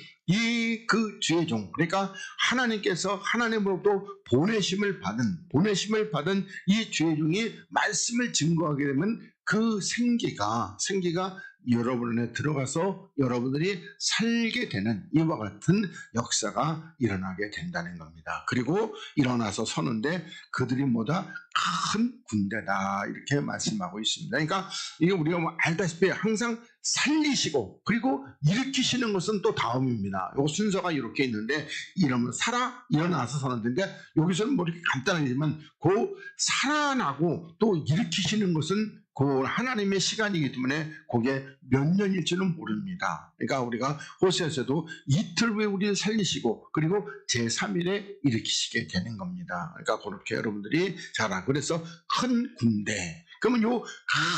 그 주의 종 그러니까 하나님께서 하나님으로부터 보내심을 받은 이 주의 종이 말씀을 증거하게 되면 그 생기가 여러분 안에 들어가서 여러분들이 살게 되는 이와 같은 역사가 일어나게 된다는 겁니다. 그리고 일어나서 서는데 그들이 뭐다? 큰 군대다 이렇게 말씀하고 있습니다. 그러니까 이게 우리가 뭐 알다시피 항상 살리시고 그리고 일으키시는 것은 또 다음입니다. 요 순서가 이렇게 있는데 일어나서 서는데 여기서는 뭐 이렇게 간단하지만 그 살아나고 또 일으키시는 것은 그 하나님의 시간이기 때문에 그게 몇 년일지는 모릅니다. 그러니까 우리가 호세아서도 이틀 후에 우리를 살리시고 그리고 제3일에 일으키시게 되는 겁니다. 그러니까 그렇게 여러분들이 잘 알고 그래서 큰 군대. 그러면 요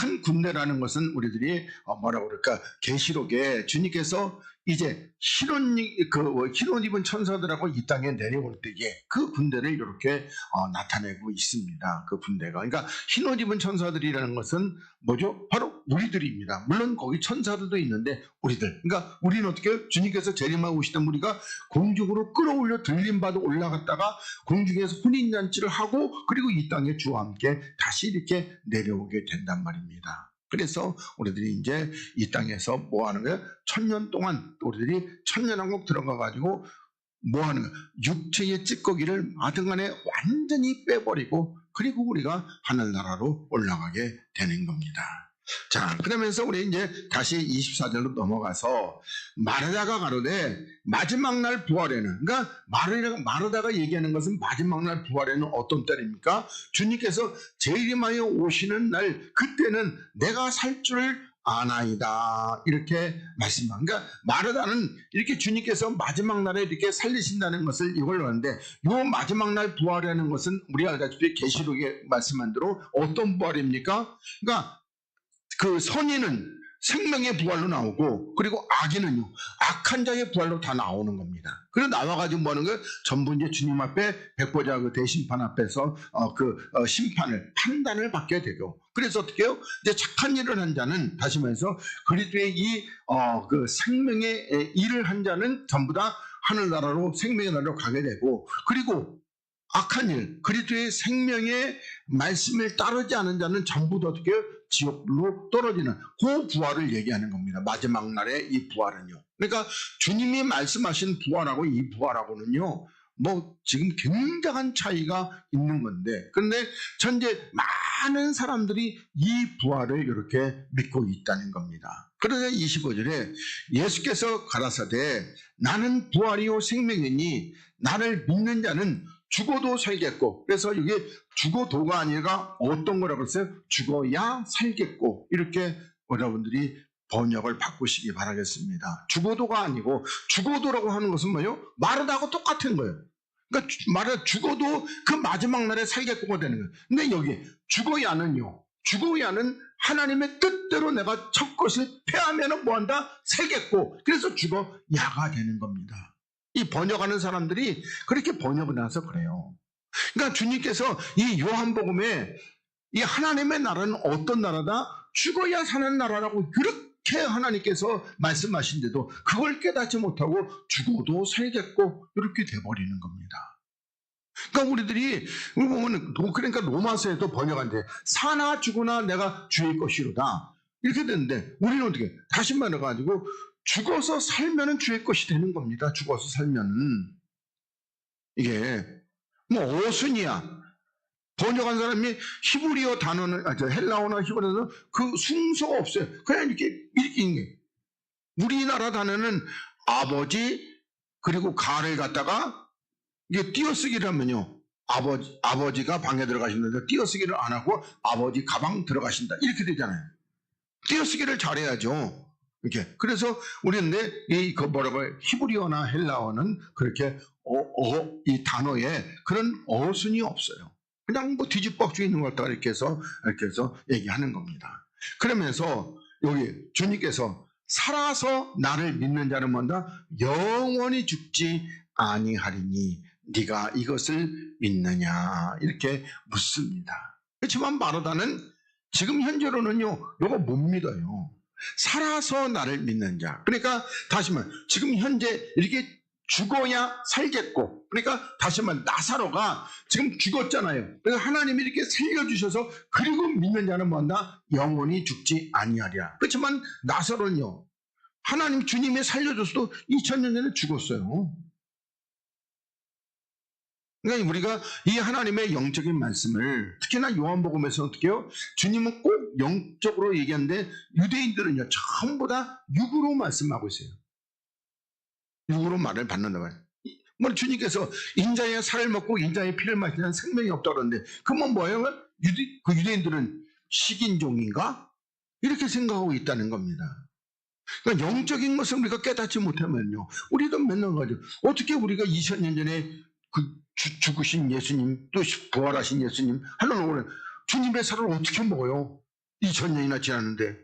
큰 군대라는 것은 우리들이 뭐라고 그럴까 계시록에 주님께서 이제 흰옷 입은 천사들하고 이 땅에 내려올 때에 그 군대를 이렇게 나타내고 있습니다. 그 군대가 그러니까 흰옷 입은 천사들이라는 것은 뭐죠? 바로 우리들입니다. 물론 거기 천사들도 있는데 우리들. 그러니까 우리는 어떻게 주님께서 재림하고 오시던 우리가 공중으로 끌어올려 들림받아 올라갔다가 공중에서 혼인잔치를 하고 그리고 이 땅에 주와 함께 다시 이렇게 내려오게 된단 말입니다. 그래서 우리들이 이제 이 땅에서 뭐 하는 거예요? 1000년 동안 우리들이 천년왕국 들어가가지고 뭐 하는 거예요? 육체의 찌꺼기를 마등간에 완전히 빼버리고 그리고 우리가 하늘나라로 올라가게 되는 겁니다. 자, 그러면서 우리 이제 다시 24절로 넘어가서 마르다가 가로되 마지막 날 부활에는 그러니까 마르다가 얘기하는 것은 마지막 날 부활에는 어떤 때입니까? 주님께서 재림하여 오시는 날 그때는 내가 살 줄을 아나이다 이렇게 말씀합니다. 그러니까 마르다는 이렇게 주님께서 마지막 날에 이렇게 살리신다는 것을 이걸로 하는데 이 마지막 날 부활이라는 것은 우리가 알다시피 계시록에 말씀한 대로 어떤 부활입니까? 그러니까 그 선인은 생명의 부활로 나오고 그리고 악인은요 악한 자의 부활로 다 나오는 겁니다. 그래서 나와가지고 뭐 하는 거예요? 전부 이제 주님 앞에 백보자 그 대심판 앞에서 판단을 받게 되고 그래서 어떻게 해요? 이제 착한 일을 한 자는 다시 말해서 그리스도의 그 생명의 일을 한 자는 전부 다 하늘나라로 생명의 나라로 가게 되고 그리고 악한 일, 그리스도의 생명의 말씀을 따르지 않은 자는 전부 다 어떻게 해요? 지옥으로 떨어지는 그 부활을 얘기하는 겁니다. 마지막 날의 이 부활은요. 그러니까 주님이 말씀하신 부활하고 이 부활하고는요. 뭐 지금 굉장한 차이가 있는 건데 그런데 현재 많은 사람들이 이 부활을 이렇게 믿고 있다는 겁니다. 그러자 25절에 예수께서 가라사대 나는 부활이요 생명이니 나를 믿는 자는 죽어도 살겠고 그래서 이게 죽어도가 아니라 어떤 거라고 했어요? 죽어야 살겠고 이렇게 여러분들이 번역을 바꾸시기 바라겠습니다. 죽어도가 아니고 죽어도라고 하는 것은 뭐예요? 마르다하고 똑같은 거예요. 그러니까 마르다 죽어도 그 마지막 날에 살겠고가 되는 거예요. 근데 여기 죽어야는요. 죽어야는 하나님의 뜻대로 내가 첫 것을 패하면 뭐한다? 살겠고 그래서 죽어야가 되는 겁니다. 이 번역하는 사람들이 그렇게 번역을 해서 그래요. 그러니까 주님께서 이 요한복음에 이 하나님의 나라는 어떤 나라다? 죽어야 사는 나라라고 그렇게 하나님께서 말씀하신데도 그걸 깨닫지 못하고 죽어도 살겠고 이렇게 돼버리는 겁니다. 그러니까 우리 보면 그러니까 로마서에도 번역한데 사나 죽으나 내가 주의 것이로다 이렇게 되는데 우리는 어떻게 다시 말해가지고 죽어서 살면은 주의 것이 되는 겁니다. 죽어서 살면은 이게 뭐 어순이야. 번역한 사람이 히브리어 단어는 헬라어나 히브리어는 그 순서가 없어요. 그냥 이렇게 있는 게 우리나라 단어는 아버지 그리고 가를 갖다가 이게 띄어쓰기를 하면요. 아버지가 방에 들어가시는데 띄어쓰기를 안 하고 아버지 가방 들어가신다. 이렇게 되잖아요. 띄어쓰기를 잘해야죠. 이렇게. 그래서 우리는 그 뭐라고 해요? 히브리어나 헬라어는 그렇게 이 단어에 그런 어순이 없어요. 그냥 뭐 뒤집박죽 있는 것 같다 이렇게 해서 얘기하는 겁니다. 그러면서 여기 주님께서 살아서 나를 믿는 자는 뭔가 영원히 죽지 아니하리니 네가 이것을 믿느냐 이렇게 묻습니다. 그렇지만 마르다는 지금 현재로는요 이거 못 믿어요. 살아서 나를 믿는 자. 그러니까 다시 말해 지금 현재 이렇게 죽어야 살겠고 그러니까 다시 말해 나사로가 지금 죽었잖아요. 그래서 하나님이 이렇게 살려주셔서 그리고 믿는 자는 뭔가 영원히 죽지 아니하리라. 그렇지만 나사로는요 하나님 주님이 살려줘서도 2000년 전에 죽었어요. 그러니까 우리가 이 하나님의 영적인 말씀을 특히나 요한복음에서 어떻게 해요? 주님은 꼭 영적으로 얘기하는데 유대인들은요 전부 다 육으로 말씀하고 있어요. 육으로 말을 받는다 말이에요. 뭐 주님께서 인자의 살을 먹고 인자의 피를 마시는 생명이 없다고 그러는데 그러면 뭐예요? 그 유대인들은 식인종인가? 이렇게 생각하고 있다는 겁니다. 그러니까 영적인 것을 우리가 깨닫지 못하면요 우리도 맨날 가지고 어떻게 우리가 2000년 전에 그 죽으신 예수님 또 부활하신 예수님 하려고 주님의 살을 어떻게 먹어요? 2000년이나 지났는데.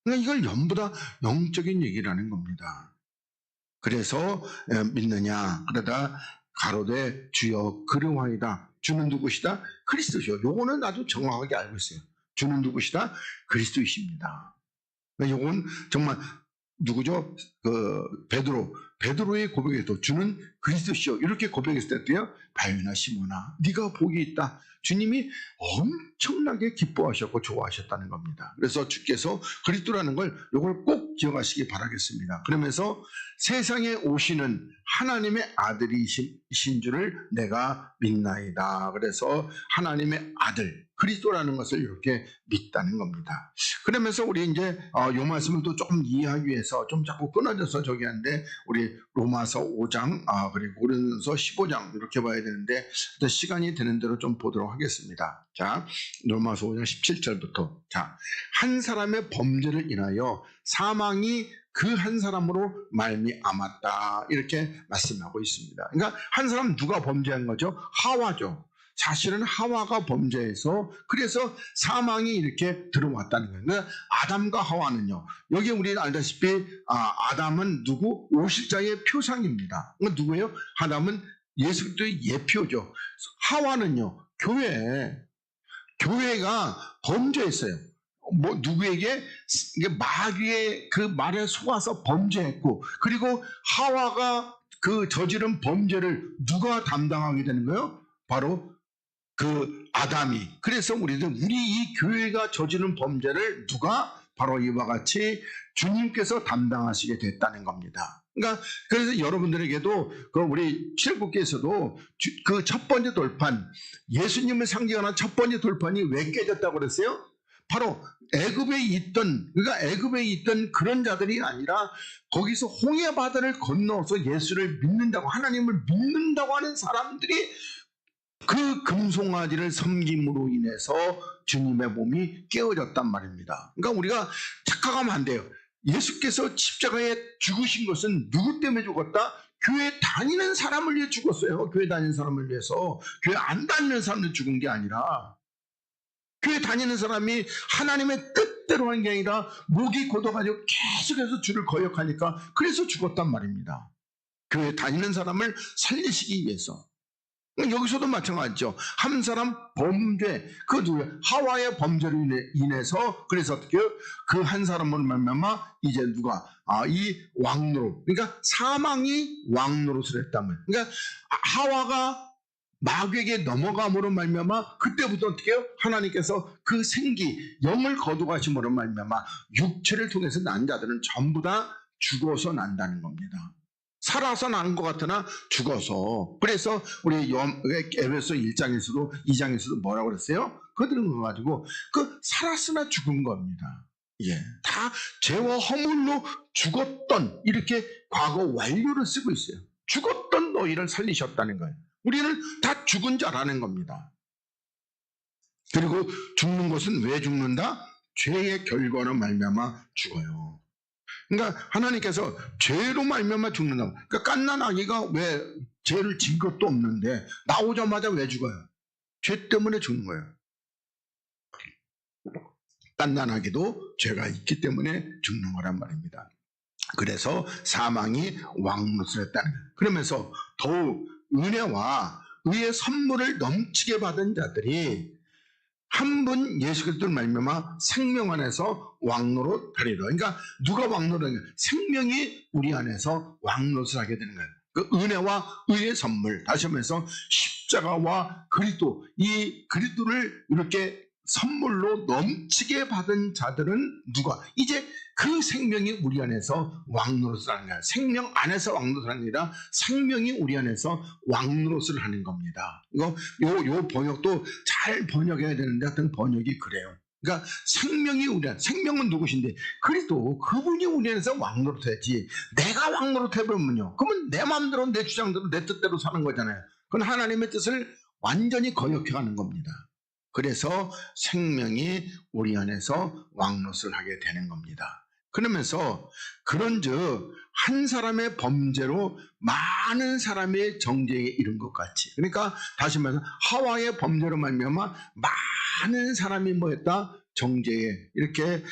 그러니까 이걸 전부 다 영적인 얘기라는 겁니다. 그래서 믿느냐 그러다 가로되 주여 그러하이다. 주는 누구시다? 그리스도시요. 요거는 나도 정확하게 알고 있어요. 주는 누구시다? 그리스도이십니다. 요건 정말 누구죠? 베드로의 고백에도 주는 그리스도시요 이렇게 고백했을 때요 바요나 시모나 네가 복이 있다. 주님이 엄청나게 기뻐하셨고 좋아하셨다는 겁니다. 그래서 주께서 그리스도라는 걸 이걸 꼭 기억하시기 바라겠습니다. 그러면서 세상에 오시는 하나님의 아들이신 줄을 내가 믿나이다. 그래서 하나님의 아들 그리스도라는 것을 이렇게 믿다는 겁니다. 그러면서 우리 이제 요 말씀을 또 조금 이해하기 위해서 좀 자꾸 끊어져서 저기 하는데 우리 로마서 5장 그리고 고린도서 15장 이렇게 봐야 되는데 시간이 되는 대로 좀 보도록 하겠습니다. 자, 로마서 5장 17절부터 자, 한 사람의 범죄를 인하여 사망이 그 한 사람으로 말미암았다 이렇게 말씀하고 있습니다. 그러니까 한 사람 누가 범죄한 거죠? 하와죠. 사실은 하와가 범죄해서 그래서 사망이 이렇게 들어왔다는 거예요. 그러니까 아담과 하와는요. 여기 우리 알다시피 아담은 누구? 오실자의 표상입니다. 그러니까 누구예요? 아담은 예수 그리스도의 예표죠. 하와는요. 교회가 범죄했어요. 뭐 누구에게 마귀의 그 말에 속아서 범죄했고 그리고 하와가 그 저지른 범죄를 누가 담당하게 되는 거예요? 바로 그 아담이. 그래서 우리 이 교회가 저지른 범죄를 누가 바로 이와 같이 주님께서 담당하시게 됐다는 겁니다. 그러니까 그래서 여러분들에게도 그 우리 칠국교에서도 그 첫 번째 돌판 예수님을 상징하는 첫 번째 돌판이 왜 깨졌다고 그랬어요? 바로 애굽에 있던 그런 자들이 아니라 거기서 홍해 바다를 건너서 예수를 믿는다고 하나님을 믿는다고 하는 사람들이 그 금송아지를 섬김으로 인해서 주님의 몸이 깨어졌단 말입니다. 그러니까 우리가 착각하면 안 돼요. 예수께서 십자가에 죽으신 것은 누구 때문에 죽었다? 교회 다니는 사람을 위해 죽었어요. 교회 다니는 사람을 위해서. 교회 안 다니는 사람을 죽은 게 아니라 교회 다니는 사람이 하나님의 뜻대로 한 게 아니라 목이 곧아가지고 계속해서 주를 거역하니까 그래서 죽었단 말입니다. 교회 다니는 사람을 살리시기 위해서. 여기서도 마찬가지죠. 한 사람 범죄, 그 누구야? 하와의 범죄로 인해서 그래서 어떻게 그 한 사람으로 말미암아 이제 누가 이 왕노릇, 그러니까 사망이 왕노릇을 했다면, 그러니까 하와가 마귀에게 넘어감으로 말미암아 그때부터 어떻게 해요? 하나님께서 그 생기, 영을 거두가심으로 말미암아 육체를 통해서 난 자들은 전부 다 죽어서 난다는 겁니다. 살아서 나는 것 같으나 죽어서. 그래서 우리 에베소 1장에서도 2장에서도 뭐라고 그랬어요? 그들은 가지고 살았으나 죽은 겁니다. 예, 다 죄와 허물로 죽었던, 이렇게 과거 완료를 쓰고 있어요. 죽었던 너희를 살리셨다는 거예요. 우리는 다 죽은 자라는 겁니다. 그리고 죽는 것은 왜 죽는다? 죄의 결과로 말미암아 죽어요. 그러니까 하나님께서 죄로 말미암아 죽는다고. 그러니까 갓난 아기가 왜 죄를 진 것도 없는데 나오자마자 왜 죽어요? 죄 때문에 죽는 거예요. 갓난 아기도 죄가 있기 때문에 죽는 거란 말입니다. 그래서 사망이 왕노릇을 했다는 거예요. 그러면서 더욱 은혜와 의의 선물을 넘치게 받은 자들이 한 분 예수 그리스도를 말미암아 생명 안에서 왕노릇 하리라. 그러니까 누가 왕노릇하냐? 생명이 우리 안에서 왕노릇을 하게 되는 거예요. 그 은혜와 의의 선물, 다시 하면서 십자가와 그리스도, 이 그리스도를 이렇게 선물로 넘치게 받은 자들은 누가? 이제 그 생명이 우리 안에서 왕노릇을 하는 거야. 생명 안에서 왕노릇을 하는 게 아니라 생명이 우리 안에서 왕노릇을 하는 겁니다. 요 번역도 잘 번역해야 되는데 하여튼 번역이 그래요. 그러니까 생명이 생명은 누구신데? 그리스도, 그분이 우리 안에서 왕노릇해야지. 내가 왕노릇해보면요, 그러면 내 마음대로, 내 주장대로, 내 뜻대로 사는 거잖아요. 그건 하나님의 뜻을 완전히 거역해가는 겁니다. 그래서 생명이 우리 안에서 왕노릇을 하게 되는 겁니다. 그러면서 그런즉 한 사람의 범죄로 많은 사람의 정죄에 이른 것 같이, 그러니까 다시 말해서 하와의 범죄로 말미암아 많은 사람이 뭐했다? 정죄에, 이렇게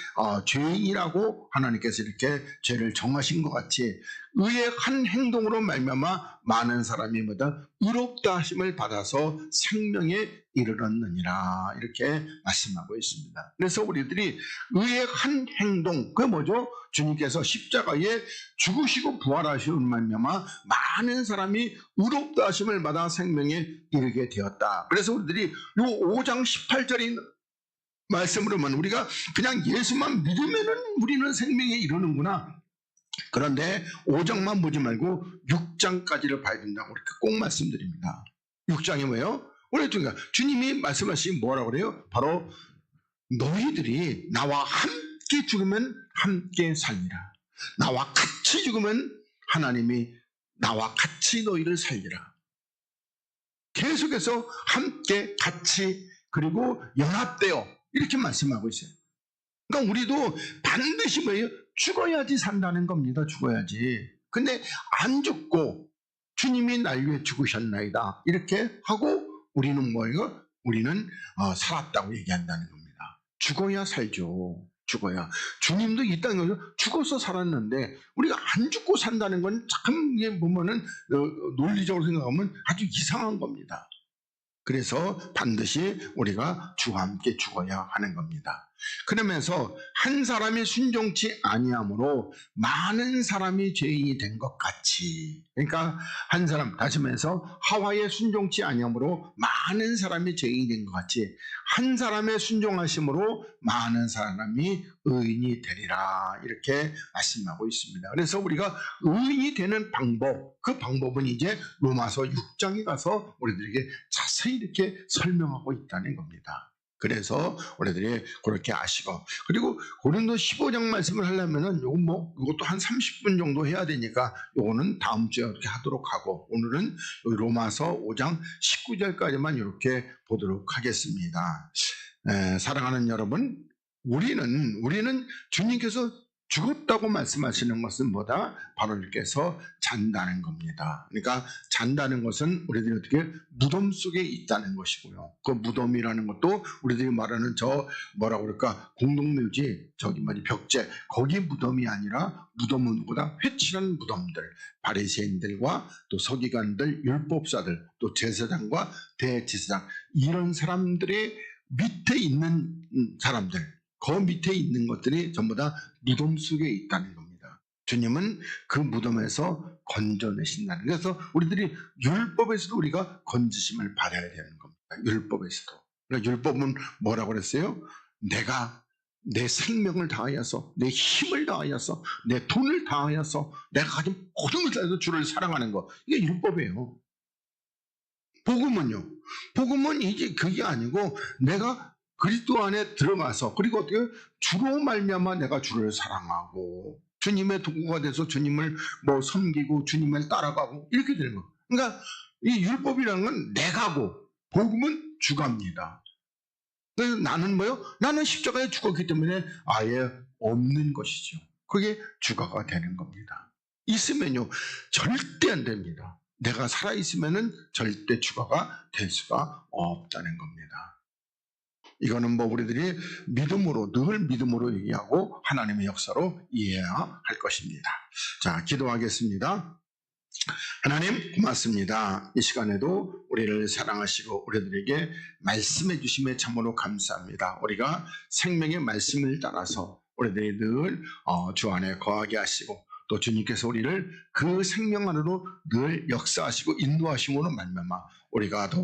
죄인이라고 하나님께서 이렇게 죄를 정하신 것 같이 의의 한 행동으로 말미암아 많은 사람이 뭐다? 의롭다 하심을 받아서 생명에 이르렀느니라, 이렇게 말씀하고 있습니다. 그래서 우리들이 의의 한 행동, 그게 뭐죠? 주님께서 십자가에 죽으시고 부활하시는 말미암아 많은 사람이 의롭다 하심을 받아 생명에 이르게 되었다. 그래서 우리들이 요 5장 18절인 말씀으로만 우리가 그냥 예수만 믿으면은 우리는 생명에 이르는구나. 그런데 5장만 보지 말고 6장까지를 봐야 된다고 이렇게 꼭 말씀드립니다. 6장이 뭐예요? 오늘 주님이 말씀하신 뭐라고 그래요? 바로 너희들이 나와 함께 죽으면 함께 살리라. 나와 같이 죽으면 하나님이 나와 같이 너희를 살리라. 계속해서 함께 같이 그리고 연합되어 이렇게 말씀하고 있어요. 그러니까 우리도 반드시 뭐예요? 죽어야지 산다는 겁니다. 죽어야지. 근데 안 죽고 주님이 날 위해 죽으셨나이다 이렇게 하고 우리는 뭐예요? 우리는 살았다고 얘기한다는 겁니다. 죽어야 살죠. 죽어야. 주님도 이 땅에서 죽어서 살았는데 우리가 안 죽고 산다는 건 참 보면은 논리적으로 생각하면 아주 이상한 겁니다. 그래서 반드시 우리가 주와 함께 죽어야 하는 겁니다. 그러면서 한 사람이 순종치 아니함으로 많은 사람이 죄인이 된 것 같이, 그러니까 한 사람, 다시 말해서 하와의 순종치 아니함으로 많은 사람이 죄인이 된 것 같이 한 사람의 순종하심으로 많은 사람이 의인이 되리라, 이렇게 말씀하고 있습니다. 그래서 우리가 의인이 되는 방법, 그 방법은 이제 로마서 6장에 가서 우리들에게 자세히 이렇게 설명하고 있다는 겁니다. 그래서 우리들이 그렇게 아시고, 그리고 고린도 15장 말씀을 하려면은 이것도 한 30분 정도 해야 되니까 요거는 다음 주에 이렇게 하도록 하고, 오늘은 로마서 5장 19절까지만 이렇게 보도록 하겠습니다. 사랑하는 여러분, 우리는 주님께서 죽었다고 말씀하시는 것은 뭐다? 바로 이렇게서 잔다는 겁니다. 그러니까 잔다는 것은 우리들이 어떻게 무덤 속에 있다는 것이고요. 그 무덤이라는 것도 우리들이 말하는 저 뭐라고 그럴까 공동묘지 저기 뭐지 벽제 거기 무덤이 아니라 무덤은 누구다? 회칠한 무덤들 바리새인들과 또 서기관들 율법사들 또 제사장과 대제사장 이런 사람들의 밑에 있는 사람들 그 밑에 있는 것들이 전부 다 무덤 속에 있다는 겁니다. 주님은 그 무덤에서 건져내신다는 그래서 우리들이 율법에서도 우리가 건지심을 받아야 되는 겁니다. 율법에서도. 그러니까 율법은 뭐라고 그랬어요? 내가 내 생명을 다하여서 내 힘을 다하여서 내 돈을 다하여서 내가 가진 모든 걸 다해서 주를 사랑하는 거 이게 율법이에요. 복음은요. 복음은 이제 그게 아니고 내가 그리스도 안에 들어가서 그리고 어떻게 주로 말미암아 내가 주를 사랑하고 주님의 도구가 돼서 주님을 뭐 섬기고 주님을 따라가고 이렇게 되는 거. 그러니까 이 율법이라는 건 내가고 복음은 주가입니다. 그래서 나는 뭐요? 나는 십자가에 죽었기 때문에 아예 없는 것이죠. 그게 주가가 되는 겁니다. 있으면요 절대 안 됩니다. 내가 살아있으면은 절대 주가가 될 수가 없다는 겁니다. 이거는 뭐 우리들이 믿음으로 늘 믿음으로 얘기하고 하나님의 역사로 이해해야 할 것입니다. 자, 기도하겠습니다. 하나님 고맙습니다. 이 시간에도 우리를 사랑하시고 우리들에게 말씀해 주심에 참으로 감사합니다. 우리가 생명의 말씀을 따라서 우리들이 늘 주 안에 거하게 하시고 또 주님께서 우리를 그 생명 안으로 늘 역사하시고 인도하심으로 말미암아 우리가 더